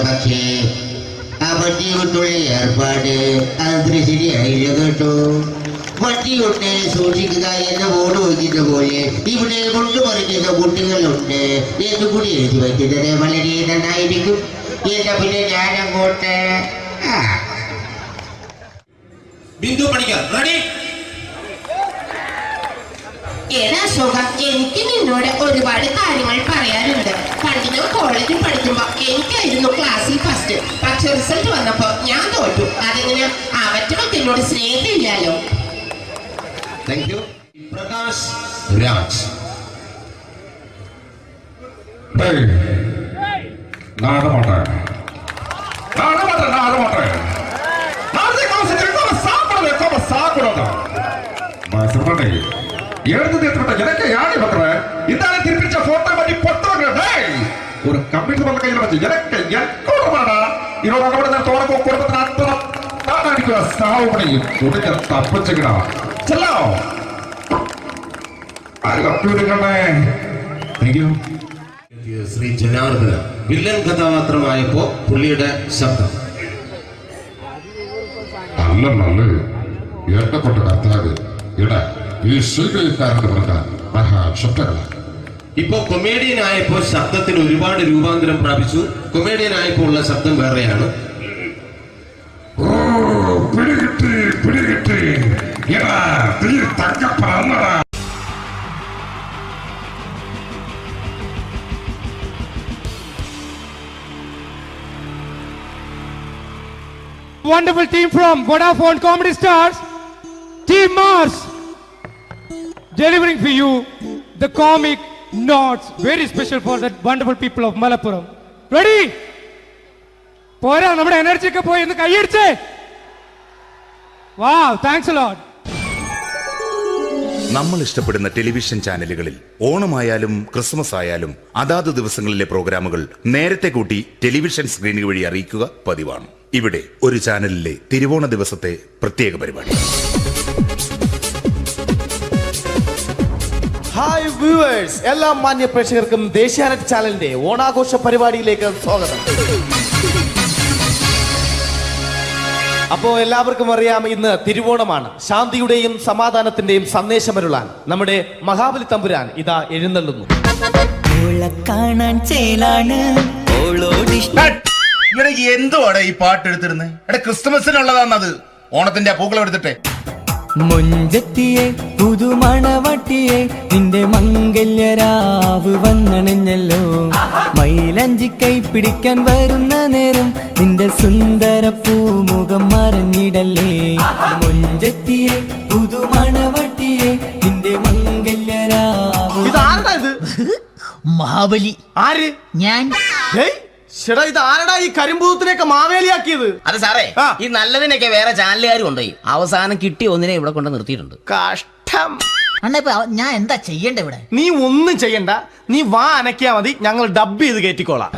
പക്ഷേ ആ വണ്ടി കൊണ്ടുള്ള ഏർപ്പാട് അത്ര ശരിയായില്ല കേട്ടോ. വണ്ടി കൊണ്ട് സൂക്ഷിക്കുക എന്ന ബോർഡ് വയ്ക്കുന്ന പോലെ ഇവിടെ കൊണ്ടുമറിക്കുന്ന കുട്ടികളുണ്ട് എന്ന് കൂടി എഴുതി വയ്ക്കുന്നത് വളരെ നന്നായിരിക്കും. എന്നാ പിന്നെ ഞാനങ്ങോട്ട് ബിന്ദു പണിക്കർ. റെഡി? ഏതാ അശോക, എനിക്ക് നിന്നോട് ഒരുപാട് കാര്യങ്ങൾ പറയാനുണ്ട്. പണ്ട് ഞാൻ കോളേജിൽ പഠിക്കുമ്പോ എനിക്കായിരുന്നു ക്ലാസ്സിൽ ഫസ്റ്റ്. പക്ഷെ റിസൾട്ട് വന്നപ്പോ ഞാൻ തോറ്റു. അതെങ്ങനെ അവറ്റൊക്കെ എന്നോട് സ്നേഹമില്ലല്ലോ. Thank you. പ്രകാശ് രാജ്. ஒரு கம்ப்யூட்டர் பண்ண கையில் வச்சு எனக்கு எக்கோடமாடா இதோட நான் தோறப்போ குடும்பത്തിന് அத்தனை நான் அடிக்கிற சாவு பண்ணி துடிக்க தப்பிச்சுக்கடா ചെല്ലോ. ശ്രീ ജനാർദ്ദന വില്ലൻ കഥാപാത്രമായപ്പോ പുള്ളിയുടെ ശബ്ദം. നല്ല ഏട്ടപ്പെട്ട കർത്താവ് ഇടാ ഈ സ്വീകരിക്കാരെന്ന് പറഞ്ഞാൽ മഹാശബ്ദങ്ങളാണ്. ഇപ്പൊ കൊമേഡിയൻ ആയപ്പോ ശബ്ദത്തിന് ഒരുപാട് രൂപാന്തരം പ്രാപിച്ചു. കൊമേഡിയൻ ആയപ്പോ ഉള്ള ശബ്ദം വേറെയാണ്. പിടികിട്ടി തങ്കപ്പറന്നടാ. wonderful team from Vodafone Comedy Stars, Team Mars, delivering for you the comic notes, very special for the wonderful people of Malappuram. Ready? പോരാ, നമ്മുടെ എനർജി ഒക്കെ പോയി ഒന്ന് കൈയടിച്ചേ. Wow, thanks a lot. നമ്മൾ ഇഷ്ടപ്പെടുന്ന ടെലിവിഷൻ ചാനലുകളിൽ ഓണമായാലും ക്രിസ്മസ് ആയാലും അതാത് ദിവസങ്ങളിലെ പ്രോഗ്രാമുകൾ നേരത്തെ കൂട്ടി ടെലിവിഷൻ സ്ക്രീനുകൾ വഴി അറിയിക്കുക പതിവാണ്. ഇവിടെ ഒരു ചാനലിലെ തിരുവോണ ദിവസത്തെ പ്രത്യേക പരിപാടി. ഹായ് വ്യൂവേഴ്സ്, എല്ലാ മാന്യ പ്രേക്ഷകർക്കും ദേശീയാനെറ്റ് ചാനലിന്റെ ഓണാഘോഷ പരിപാടിയിലേക്ക് സ്വാഗതം. അപ്പോൾ എല്ലാവർക്കും അറിയാം, ഇന്ന് തിരുവോണമാണ്. ശാന്തിയുടെയും സമാധാനത്തിന്റെയും സന്ദേശമരുളാൻ നമ്മുടെ മഹാബലി തമ്പുരാൻ ഇതാ എഴുന്നള്ളുന്നു. ഇവിടെ എന്തുവാടെ ഈ പാട്ട് എടുത്തിരുന്നത്? എടാ, ക്രിസ്മസിനുള്ളതാണത്. ഓണത്തിന്റെ പൂക്കളം എടുത്തിട്ടെ. മുഞ്ചത്തിയെ പുതുമണവട്ടിയെ നിന്റെ മംഗല്യരാവ് വന്നണഞ്ഞല്ലോ. മൈലഞ്ചി കൈ പിടിക്കാൻ വരുന്ന നേരം നിന്റെ സുന്ദര പൂമുഖം മറഞ്ഞിടല്ലേ. മുഞ്ചത്തിയെ പുതുമണവട്ടിയെ നിന്റെ മംഗല്യരാവ്. ഇതാരടാ ഇത്? മഹാബലി. ആര്? ഞാൻ. ചേട്ടാ, ഇത് ആരടാ ഈ കരിമ്പൂത്തിനെയൊക്കെ മാവേലിയാക്കിയത്? അത് സാറേ, ഈ നല്ലതിനൊക്കെ വേറെ ചാനലുകാരും കൊണ്ടുപോയി അവസാനം കിട്ടിയ ഒന്നിനെ ഇവിടെ കൊണ്ട് നിർത്തിയിട്ടുണ്ട്. കഷ്ടം. അണ്ണാ ഞാൻ എന്താ ചെയ്യണ്ട ഇവിടെ? നീ ഒന്നും ചെയ്യണ്ട, നീ വാ അനക്കിയാ മതി, ഞങ്ങൾ ഡബ് ചെയ്ത് കയറ്റിക്കോളാം.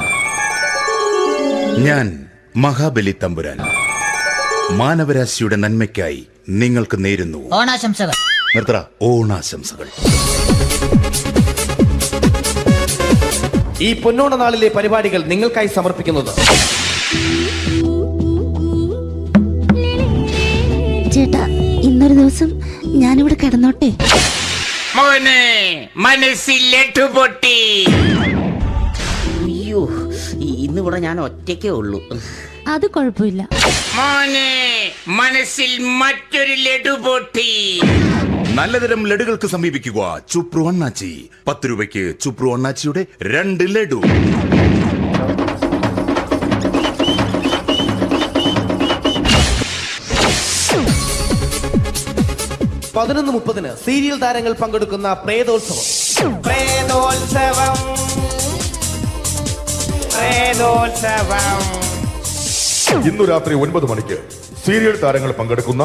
ഞാൻ മഹാബലി തമ്പുരാൻ മാനവരാശിയുടെ നന്മയ്ക്കായി നിങ്ങൾക്ക് നേരുന്നു ഓണാശംസകൾ. നിർത്തറ, ഓണാശംസകൾ. ഈ പൊന്നോണ നാളിലെ പരിപാടികൾ നിങ്ങൾക്കായി സമർപ്പിക്കുന്നത് ചേട്ടാ, ഇന്നൊരു ദിവസം ഞാനിവിടെ കിടന്നോട്ടെ. മോനെ മനസ്സിലെട്ടു പൊട്ടി. അയ്യോ, ഇന്നിവിടെ ഞാൻ ഒറ്റയ്ക്കേ ഉള്ളൂ. അത് കുഴപ്പമില്ല. മോനെ മനസ്സിൽ മറ്റൊരു ലഡു പൊട്ടി. നല്ലതരം ലഡുകൾക്ക് സമീപിക്കുക ചുപ്രു അണ്ണാച്ചി. 10 രൂപയ്ക്ക് ചുപ്രു അണ്ണാച്ചിയുടെ 2 ലഡു. 11:30 സീരിയൽ താരങ്ങൾ പങ്കെടുക്കുന്ന പ്രേതോത്സവം. പ്രേതോത്സവം, പ്രേതോത്സവം. ഇന്നു രാത്രി 9 മണിക്ക് സീരിയൽ താരങ്ങൾ പങ്കെടുക്കുന്ന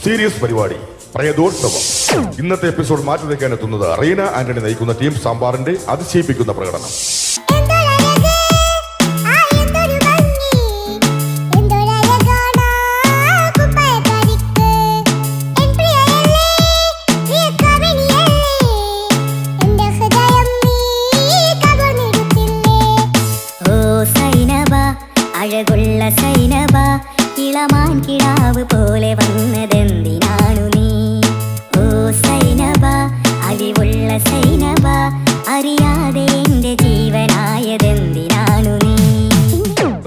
സീരിയസ് പരിപാടി പ്രേതോത്സവം. ഇന്നത്തെ എപ്പിസോഡ് മാറ്റി വയ്ക്കാൻ എത്തുന്നത് റീന ആന്റണി നയിക്കുന്ന ടീം സാമ്പാറിന്റെ അതിശയിപ്പിക്കുന്ന പ്രകടനം. അഴകുള്ള സൈനബ, ഇളമാൻ കിടാവ് പോലെ വന്നതെന്തിനാണു നീ? ഓ സൈനബ, അലിവുള്ള സൈനബ, അറിയാതെ എന്റെ ജീവനായതെന്തിനാണു നീ?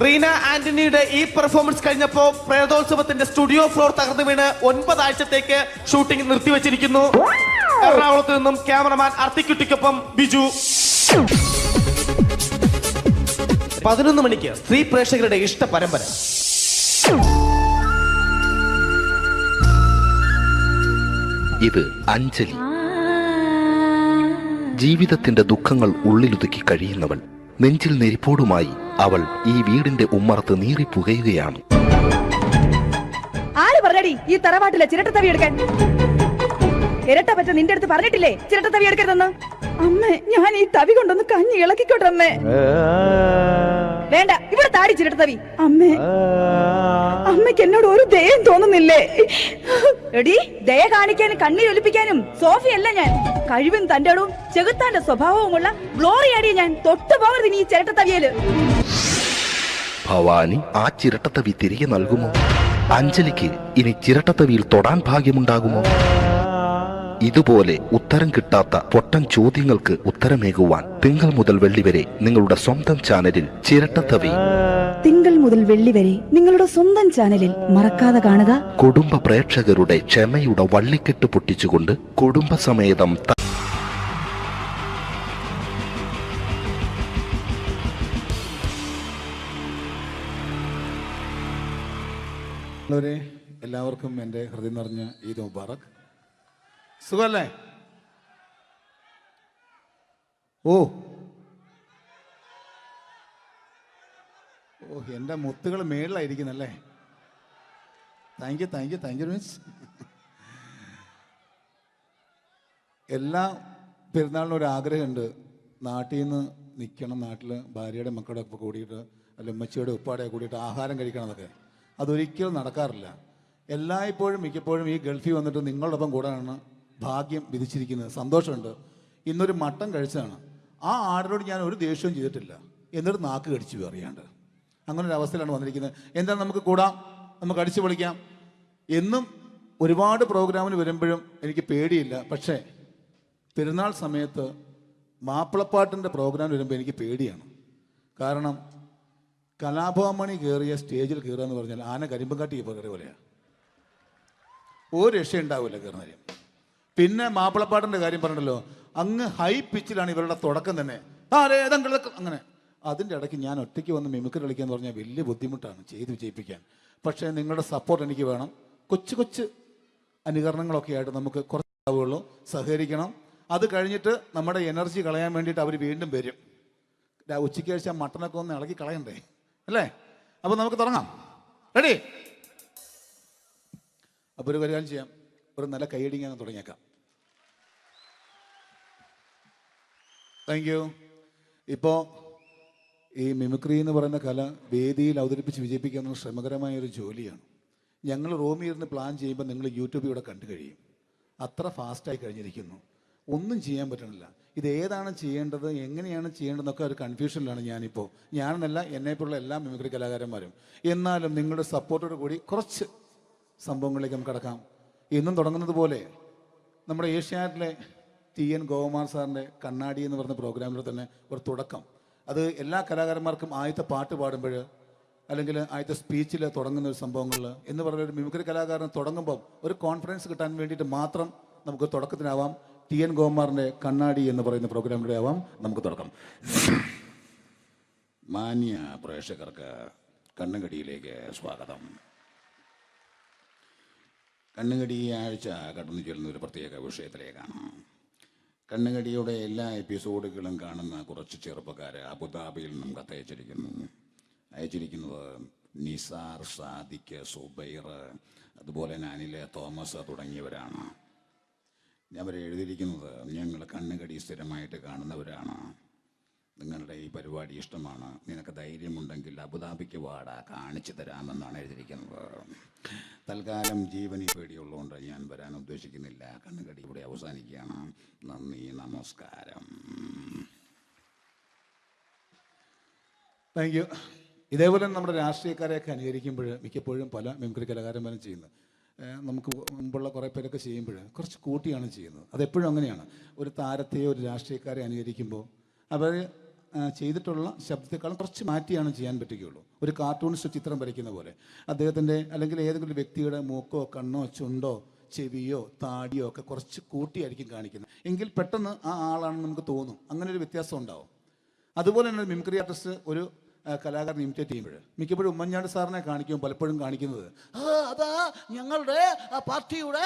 റീന ആന്റണിയുടെ ഈ പെർഫോമൻസ് കഴിഞ്ഞപ്പോ പ്രേതോത്സവത്തിന്റെ സ്റ്റുഡിയോ ഫ്ലോർ തകർന്നു വീണ് 9 ആഴ്ചത്തേക്ക് ഷൂട്ടിംഗ് നിർത്തിവെച്ചിരിക്കുന്നു. എറണാകുളത്ത് നിന്നും ക്യാമറമാൻ അർത്തിക്കുട്ടിക്കൊപ്പം ബിജു. 11 മണിക്ക് സ്ത്രീ പ്രേക്ഷകരുടെ ഇഷ്ട പരമ്പര. ഇത് അഞ്ജലി. ജീവിതത്തിന്റെ ദുഃഖങ്ങൾ ഉള്ളിലൊതുക്കി കഴിയുന്നവൾ. നെഞ്ചിൽ നെരിപ്പോടുമായി അവൾ ഈ വീടിന്റെ ഉമ്മറത്ത് നീറിപ്പുകയുകയാണ്. ആര് പറഞ്ഞടി ഈ തറവാട്ടിലെ ചിരട്ടത്തവി എടുക്കാൻ? ഇരട്ട പറ്റ നിന്റെ അടുത്ത് പറഞ്ഞിട്ടില്ലേ ചിരട്ടത്തവി എടുക്കരുതെന്ന്? അമ്മേ, ഞാൻ ഈ തവി കൊണ്ടൊന്ന് കഞ്ഞി ഇളക്കിക്കോട്ടെ അമ്മേ. വേണ്ട, ഇവിടെ താടി ചിരട്ടത്തവി. അമ്മേ, അമ്മയ്ക്ക് എന്നോട് ഒരു ദയം തോന്നുന്നില്ലേ? എടി, ദയ കാണിക്കാനും കണ്ണീരൊലിപ്പിക്കാനും സോഫിയല്ല ഞാൻ. കഴിവും തന്റെടും ചെകുത്താന്റെ സ്വഭാവവുമുള്ള ഗ്ലോറിയാടിയ ഞാൻ. തൊട്ടു പോകരുത് നീ ചിരട്ടത്തവിയല്. ഭവാനി ആ ചിരട്ടത്തവി തിരികെ നൽകുമോ? അഞ്ജലിക്ക് ഇനി ചിരട്ടത്തവിയിൽ തൊടാൻ ഭാഗ്യമുണ്ടാകുമോ? ഇതുപോലെ ഉത്തരം കിട്ടാത്ത പൊട്ടൻ ചോദ്യങ്ങൾക്ക് ഉത്തരമേകുവാൻ തിങ്കൾ മുതൽ വെള്ളി വരെ നിങ്ങളുടെ സ്വന്തം ചാനലിൽ ചിരട്ടത്തവി. തിങ്കൾ മുതൽ വെള്ളി വരെ നിങ്ങളുടെ സ്വന്തം ചാനലിൽ മറക്കാതെ കാണുക. കുടുംബ പ്രേക്ഷകരുടെ ക്ഷമയുടെ വള്ളിക്കെട്ട് പൊട്ടിച്ചുകൊണ്ട് കുടുംബസമേതം പ്രിയമുള്ളവരെ, എല്ലാവർക്കും എൻ്റെ ഹൃദയം നിറഞ്ഞ ഈദ് മുബാറക്. സുഖമല്ലേ? ഓ ഓ എൻ്റെ മുത്തുകൾ മേളിലായിരിക്കുന്നല്ലേ. Thank you miss. എല്ലാ പെരുന്നാളിനും ഒരു ആഗ്രഹമുണ്ട്, നാട്ടിൽ നിന്ന് നിൽക്കണം, നാട്ടിൽ ഭാര്യയുടെ മക്കളുടെ ഒപ്പം കൂടിയിട്ട് അല്ല ഉമ്മച്ചിയുടെ ഉപ്പാടെ കൂടിയിട്ട് ആഹാരം കഴിക്കണം എന്നൊക്കെ. അതൊരിക്കലും നടക്കാറില്ല. എല്ലായ്പ്പോഴും മിക്കപ്പോഴും ഈ ഗൾഫിൽ വന്നിട്ട് നിങ്ങളോടൊപ്പം കൂടാനാണ് ഭാഗ്യം വിധിച്ചിരിക്കുന്നത്. സന്തോഷമുണ്ട്. ഇന്നൊരു മട്ടൻ കഴിച്ചതാണ്. ആ ആടിനോട് ഞാൻ ഒരു ദേഷ്യവും ചെയ്തിട്ടില്ല, എന്നിട്ട് നാക്ക് കടിച്ചു അറിയാണ്ട്. അങ്ങനെ ഒരു അവസ്ഥയിലാണ് വന്നിരിക്കുന്നത്. എന്താ, നമുക്ക് കൂടാം, നമുക്ക് അടിച്ചു പൊളിക്കാം. എന്നും ഒരുപാട് പ്രോഗ്രാമിന് വരുമ്പോഴും എനിക്ക് പേടിയില്ല. പക്ഷേ പെരുന്നാൾ സമയത്ത് മാപ്പിളപ്പാട്ടിൻ്റെ പ്രോഗ്രാം വരുമ്പോൾ എനിക്ക് പേടിയാണ്. കാരണം കലാഭവമണി കയറിയ സ്റ്റേജിൽ കയറുക എന്ന് പറഞ്ഞാൽ ആന കരിമ്പം കാട്ടി കയറിയ പോലെയാണ്. ഒരു രക്ഷയുണ്ടാവില്ല കയറുന്ന കാര്യം. പിന്നെ മാപ്പിളപ്പാട്ടിൻ്റെ കാര്യം പറഞ്ഞല്ലോ, അങ്ങ് ഹൈ പിച്ചിലാണ് ഇവരുടെ തുടക്കം തന്നെ. അങ്ങനെ അതിൻ്റെ ഇടയ്ക്ക് ഞാൻ ഒറ്റയ്ക്ക് വന്ന് മിമിക്രി കളിക്കുക എന്ന് പറഞ്ഞാൽ വലിയ ബുദ്ധിമുട്ടാണ് ചെയ്ത് വിജയിപ്പിക്കാൻ. പക്ഷേ നിങ്ങളുടെ സപ്പോർട്ട് എനിക്ക് വേണം. കൊച്ചു കൊച്ചു അനുകരണങ്ങളൊക്കെ ആയിട്ട് നമുക്ക് കുറച്ചാവുള്ളൂ. സഹകരിക്കണം. അത് കഴിഞ്ഞിട്ട് നമ്മുടെ എനർജി കളയാൻ വേണ്ടിയിട്ട് അവർ വീണ്ടും വരും. ഉച്ചയ്ക്ക് കഴിച്ചാൽ മട്ടനൊക്കെ ഒന്ന് ഇളക്കി കളയണ്ടേ അല്ലേ? അപ്പോൾ നമുക്ക് തുടങ്ങാം. റെഡി? അപ്പോൾ ഒരു കാര്യം ചെയ്യാം, ഒരു നല്ല കൈയടിങ്ങാൻ തുടങ്ങിയേക്കാം. Thank you. ഇപ്പോൾ ഈ മിമിക്രി എന്ന് പറയുന്ന കല വേദിയിൽ അവതരിപ്പിച്ച് വിജയിപ്പിക്കുന്ന ശ്രമകരമായൊരു ജോലിയാണ്. ഞങ്ങൾ റൂമിൽ ഇരുന്ന് പ്ലാൻ ചെയ്യുമ്പോൾ നിങ്ങൾ യൂട്യൂബിൽ ഇവിടെ കണ്ടു കഴിയും. അത്ര ഫാസ്റ്റായി കഴിഞ്ഞിരിക്കുന്നു. ഒന്നും ചെയ്യാൻ പറ്റണില്ല. ഇത് ഏതാണ് ചെയ്യേണ്ടത്, എങ്ങനെയാണ് ചെയ്യേണ്ടതെന്നൊക്കെ ഒരു കൺഫ്യൂഷനിലാണ് ഞാനിപ്പോൾ. ഞാനെന്നല്ല, എന്നെപ്പോലുള്ള എല്ലാ മിമിക്രി കലാകാരന്മാരും. എന്നാലും നിങ്ങളുടെ സപ്പോർട്ടോട് കൂടി കുറച്ച് സംഭവങ്ങളിലേക്ക് നമുക്ക് കടക്കാം. ഇന്നും തുടങ്ങുന്നത് പോലെ നമ്മുടെ ഏഷ്യാനെറ്റിലെ TN ഗോപകുമാർ സാറിൻ്റെ കണ്ണാടി എന്ന് പറഞ്ഞ പ്രോഗ്രാമിൽ തന്നെ ഒരു തുടക്കം. അത് എല്ലാ കലാകാരന്മാർക്കും ആദ്യത്തെ പാട്ട് പാടുമ്പോൾ അല്ലെങ്കിൽ ആദ്യത്തെ സ്പീച്ചിൽ തുടങ്ങുന്ന ഒരു സംഭവങ്ങളിൽ എന്ന് പറഞ്ഞ ഒരു മിമിക്രി കലാകാരൻ തുടങ്ങുമ്പം ഒരു കോൺഫിഡൻസ് കിട്ടാൻ വേണ്ടിയിട്ട് മാത്രം നമുക്ക് തുടക്കത്തിനാവാം. TN ഗോപകുമാറിൻ്റെ കണ്ണാടി എന്ന് പറയുന്ന പ്രോഗ്രാമിലൂടെ ആവാം നമുക്ക് തുടക്കം. മാന്യ പ്രേക്ഷകർക്ക് കണ്ണുകടിയിലേക്ക് സ്വാഗതം. കണ്ണുകടി ആഴ്ച കടന്നു ചെല്ലുന്ന ഒരു പ്രത്യേക വിഷയത്തിലേക്കാണ്. കണ്ണുകടിയുടെ എല്ലാ എപ്പിസോഡുകളും കാണുന്ന കുറച്ച് ചെറുപ്പക്കാർ അബുദാബിയിൽ നിന്നും അയച്ചിരിക്കുന്നത് നിസാർ, സാദിഖ്, സുബൈർ, അതുപോലെ അനിൽ, തോമസ് തുടങ്ങിയവരാണ്. അവർ എഴുതിയിരിക്കുന്നത്, ഞങ്ങൾ കണ്ണുകടി സ്ഥിരമായിട്ട് കാണുന്നവരാണ്. നിങ്ങളുടെ ഈ പരിപാടി ഇഷ്ടമാണ്. നിനക്ക് ധൈര്യമുണ്ടെങ്കിൽ അബുദാബിക്ക് വാടാ, കാണിച്ചു തരാമെന്നാണ് എഴുതിയിരിക്കുന്നത്. തൽക്കാലം ജീവനി പേടിയുള്ളതുകൊണ്ട് ഞാൻ വരാൻ ഉദ്ദേശിക്കുന്നില്ല. കണ്ണുകടി ഇവിടെ അവസാനിക്കുകയാണ്. നന്ദി, നമസ്കാരം. Thank U. ഇതേപോലെ നമ്മുടെ രാഷ്ട്രീയക്കാരെയൊക്കെ അനുകരിക്കുമ്പോൾ മിക്കപ്പോഴും പല മിമിക്രി കലാകാരന്മാരും ചെയ്യുന്നത്, നമുക്ക് മുമ്പുള്ള കുറേ പേരൊക്കെ ചെയ്യുമ്പോൾ കുറച്ച് കൂട്ടിയാണ് ചെയ്യുന്നത്. അതെപ്പോഴും അങ്ങനെയാണ്. ഒരു താരത്തെയോ ഒരു രാഷ്ട്രീയക്കാരെ അനുകരിക്കുമ്പോൾ അവർ ചെയ്തിട്ടുള്ള ശബ്ദത്തെക്കാളും കുറച്ച് മാറ്റിയാണ് ചെയ്യാൻ പറ്റുകയുള്ളൂ. ഒരു കാർട്ടൂണിസ്റ്റ് ചിത്രം വരയ്ക്കുന്ന പോലെ അദ്ദേഹത്തിൻ്റെ അല്ലെങ്കിൽ ഏതെങ്കിലും വ്യക്തിയുടെ മൂക്കോ കണ്ണോ ചുണ്ടോ ചെവിയോ താടിയോ ഒക്കെ കുറച്ച് കൂട്ടിയായിരിക്കും കാണിക്കുന്നത്. എങ്കിൽ പെട്ടെന്ന് ആ ആളാണെന്ന് നമുക്ക് തോന്നും. അങ്ങനെ ഒരു വ്യത്യാസം ഉണ്ടാവും. അതുപോലെ തന്നെ മിമിക്രി ആർട്ടിസ്റ്റ് ഒരു കലാകാരൻ ഇമിറ്റേറ്റ് ചെയ്യുമ്പോൾ മിക്കപ്പോഴും ഉമ്മൻചാണ്ടി സാറിനെ കാണിക്കുമ്പോൾ പലപ്പോഴും കാണിക്കുന്നത് അതാ ഞങ്ങളുടെ പാർട്ടിയുടെ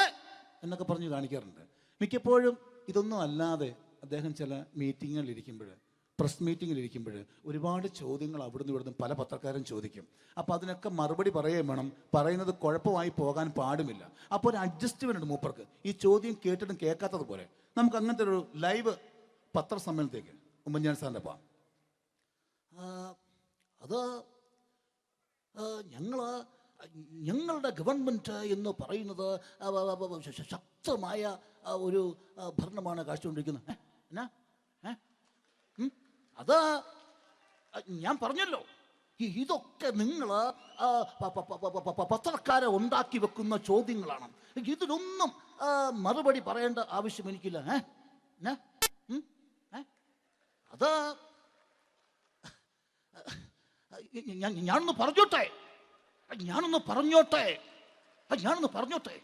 എന്നൊക്കെ പറഞ്ഞ് കാണിക്കാറുണ്ട്. മിക്കപ്പോഴും ഇതൊന്നും അല്ലാതെ അദ്ദേഹം ചില മീറ്റിങ്ങുകളിലിരിക്കുമ്പോൾ, പ്രസ് മീറ്റിങ്ങിലിരിക്കുമ്പോൾ ഒരുപാട് ചോദ്യങ്ങൾ അവിടുന്ന് ഇവിടുന്ന് പല പത്രക്കാരും ചോദിക്കും. അപ്പോൾ അതിനൊക്കെ മറുപടി പറയുകയും വേണം. പറയുന്നത് കുഴപ്പമായി പോകാൻ പാടുമില്ല. അപ്പോൾ ഒരു അഡ്ജസ്റ്റ്മെൻറ്റ് മൂപ്പർക്ക്. ഈ ചോദ്യം കേട്ടിട്ടും കേൾക്കാത്തതുപോലെ നമുക്ക് അങ്ങനത്തെ ഒരു ലൈവ് പത്രസമ്മേളനത്തേക്ക് ഉമ്മൻചാണ്ടി സാറിൻ്റെ പോകാം. അത് ഞങ്ങളുടെ ഗവൺമെൻറ് എന്ന് പറയുന്നത് ശക്തമായ ഒരു ഭരണമാണ് കാഴ്ചകൊണ്ടിരിക്കുന്നത്. എന്നാ അത് ഞാൻ പറഞ്ഞല്ലോ, ഇതൊക്കെ നിങ്ങൾ പത്രക്കാരെ ഉണ്ടാക്കി വെക്കുന്ന ചോദ്യങ്ങളാണ്. ഇതിലൊന്നും മറുപടി പറയേണ്ട ആവശ്യം എനിക്കില്ല. അത് ഞാനൊന്ന് പറഞ്ഞോട്ടെ.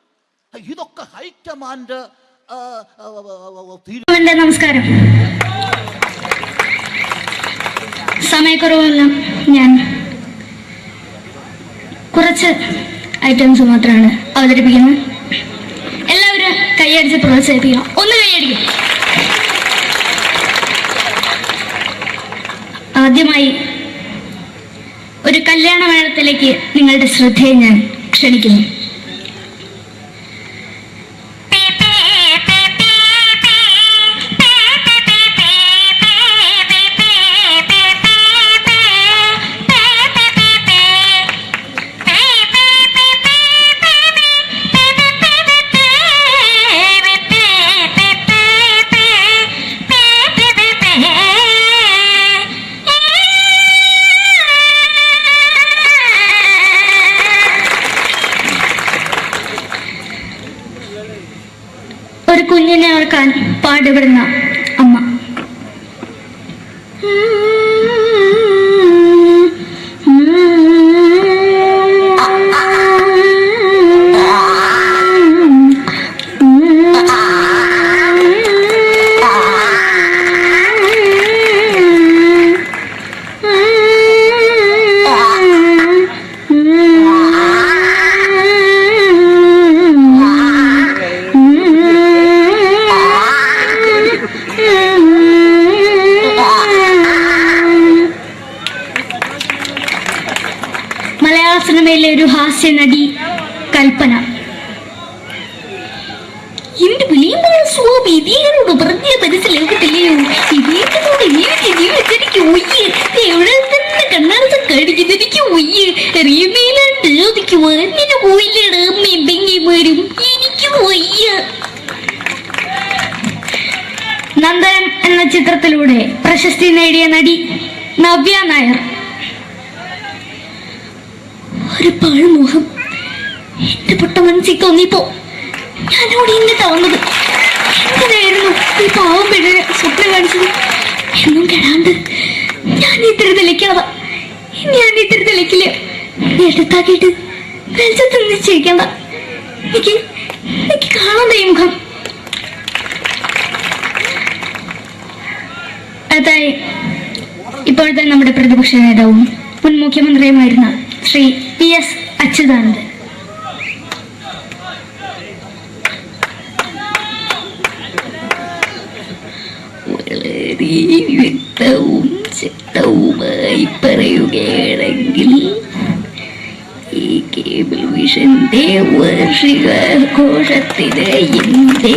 ഇതൊക്കെ ഹൈക്കമാൻഡ്. നമസ്കാരം. സമയക്കുറവെല്ലാം ഞാൻ കുറച്ച് ഐറ്റംസ് മാത്രമാണ് അവതരിപ്പിക്കുന്നത്. എല്ലാവരും കൈയടിച്ച് പ്രോത്സാഹിപ്പിക്കണം. ഒന്ന് കൈയടിക്കും. ആദ്യമായി ഒരു കല്യാണ മേളത്തിലേക്ക് നിങ്ങളുടെ ശ്രദ്ധയെ ഞാൻ ക്ഷണിക്കുന്നു. ഒരു കുഞ്ഞിനെ ഓർക്കാൻ പാടുപെടുന്ന അമ്മ. മലയാള സിനിമയിലെ ഒരു ഹാസ്യ നടി കൽപ്പന. എന്റെ വിളിയമ്പഴ സ്വാമി ഇതിനോട് പറഞ്ഞ മനസ്സിലാക്കത്തില്ലയോ? ഇതിനോട് ജീവിച്ചെനിക്ക് ഒയ്യ്, എവിടെ തന്നെ കണ്ണാടത്ത് കടിക്കുന്നത് എനിക്ക് ഒയ്യ്, റിയമയിലാണ്ട് എനിക്ക് വന്നിട്ട് പോയില്ലേടാ അമ്മയും പെങ്ങന്മാരും, എനിക്ക് വയ്യ. നന്ദനം എന്ന ചിത്രത്തിലൂടെ പ്രശസ്തി നേടിയ നടി നവ്യ നായർ. ഒരു പാഴ്മുഖം എന്റെ പൊട്ട മനസ്സിൽ തോന്നിയപ്പോ ഞാനോട് ഇന്നിട്ടാ വന്നത്. എന്തിനായിരുന്നു ഈ പാവം പെണ്ണിനെ സ്വപ്നം കാണിച്ചത്? എന്നും കെടാണ്ട് ഞാൻ ഇത്തിരി തെളിക്കാതെ ഞാൻ ഇത്തിരി തെളിക്കില്ല. എടുത്താക്കിയിട്ട് വെളിച്ചത്ത് നിശ്ചയിക്കണ്ട. എനിക്ക് കാണാൻ ഈ മുഖം. അതായി ഇപ്പോഴത്തെ നമ്മുടെ പ്രതിപക്ഷ നേതാവും മുൻ മുഖ്യമന്ത്രിയുമായിരുന്ന ശ്രീ PS അച്യുതാനന്ദൻ. വളരെ വ്യക്തവും ശക്തവുമായി പറയുകയാണെങ്കിൽ ഈ കേബിൾ വിഷന്റെ വാർഷികാഘോഷത്തിന് എന്റെ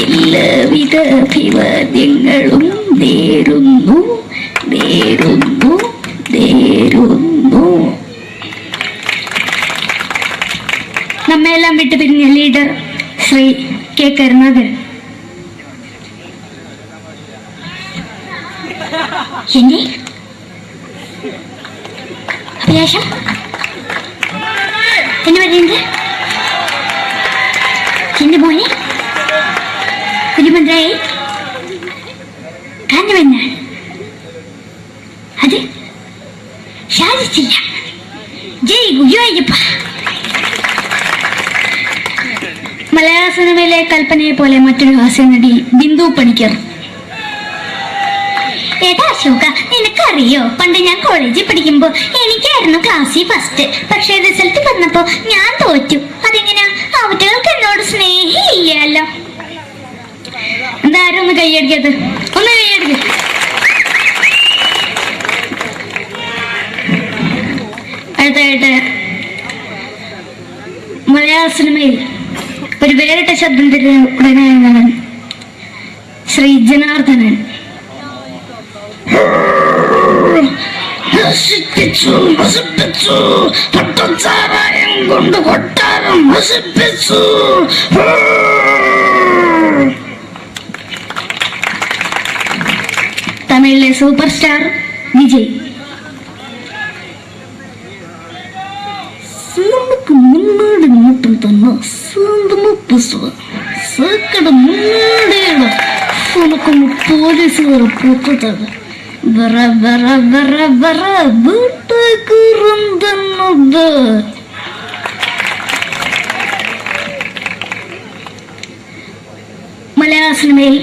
എല്ലാവിധ അഭിവാദ്യങ്ങളും നേരുന്നു. നമ്മെല്ലാം വിട്ടുപിരിഞ്ഞ ലീഡർ ശ്രീ K. കരുണാകരൻ. എന്റെ അഭിലാഷം എന്ന് പറയുന്നത് എന്റെ മോനെ തിരുമന്ത്രായി കാണുമെന്നാണ്. അത് സാധിച്ചില്ല. ജയ് ഗുരുവായൂരപ്പ. മലയാള സിനിമയിലെ കൽപ്പനയെ പോലെ മറ്റൊരു ഹാസ്യ നടി ബിന്ദു പണിക്കർ. ഏട്ടാ അശോക, നിനക്കറിയോ, പണ്ട് ഞാൻ കോളേജിൽ പഠിക്കുമ്പോ എനിക്കായിരുന്നു ക്ലാസ്സിൽ ഫസ്റ്റ്. പക്ഷെ റിസൾട്ട് വന്നപ്പോ ഞാൻ തോറ്റു. അതെങ്ങനെയാ? അവറ്റകൾക്ക് എന്നോട് സ്നേഹമില്ലല്ലോ. എന്താരും ഒന്ന് കൈയടിക്കത്? ഒന്ന് കൈയടിക്ക. അടുത്തായിട്ട് മലയാള സിനിമയിൽ ഒരു വേറിട്ട ശബ്ദത്തിന്റെ ഉടനാണ് ശ്രീ ജനാർദ്ദനൻ. കൊണ്ട് കൊട്ടാരം നശിപ്പിച്ചു. തമിഴിലെ സൂപ്പർ സ്റ്റാർ വിജയ്. നമുക്ക് മുന്നോടി നോട്ടം തന്നെ സ്വന്തമോ പുസ്തക സക്കട മുന്നോടിയുടെ ഉനക്കൊന്ന് പോലീസുകാർ പൊത്തത് വറ വറ വറ വറ വീട്ടുകുറുന്നത്. മലയാള സിനിമയിൽ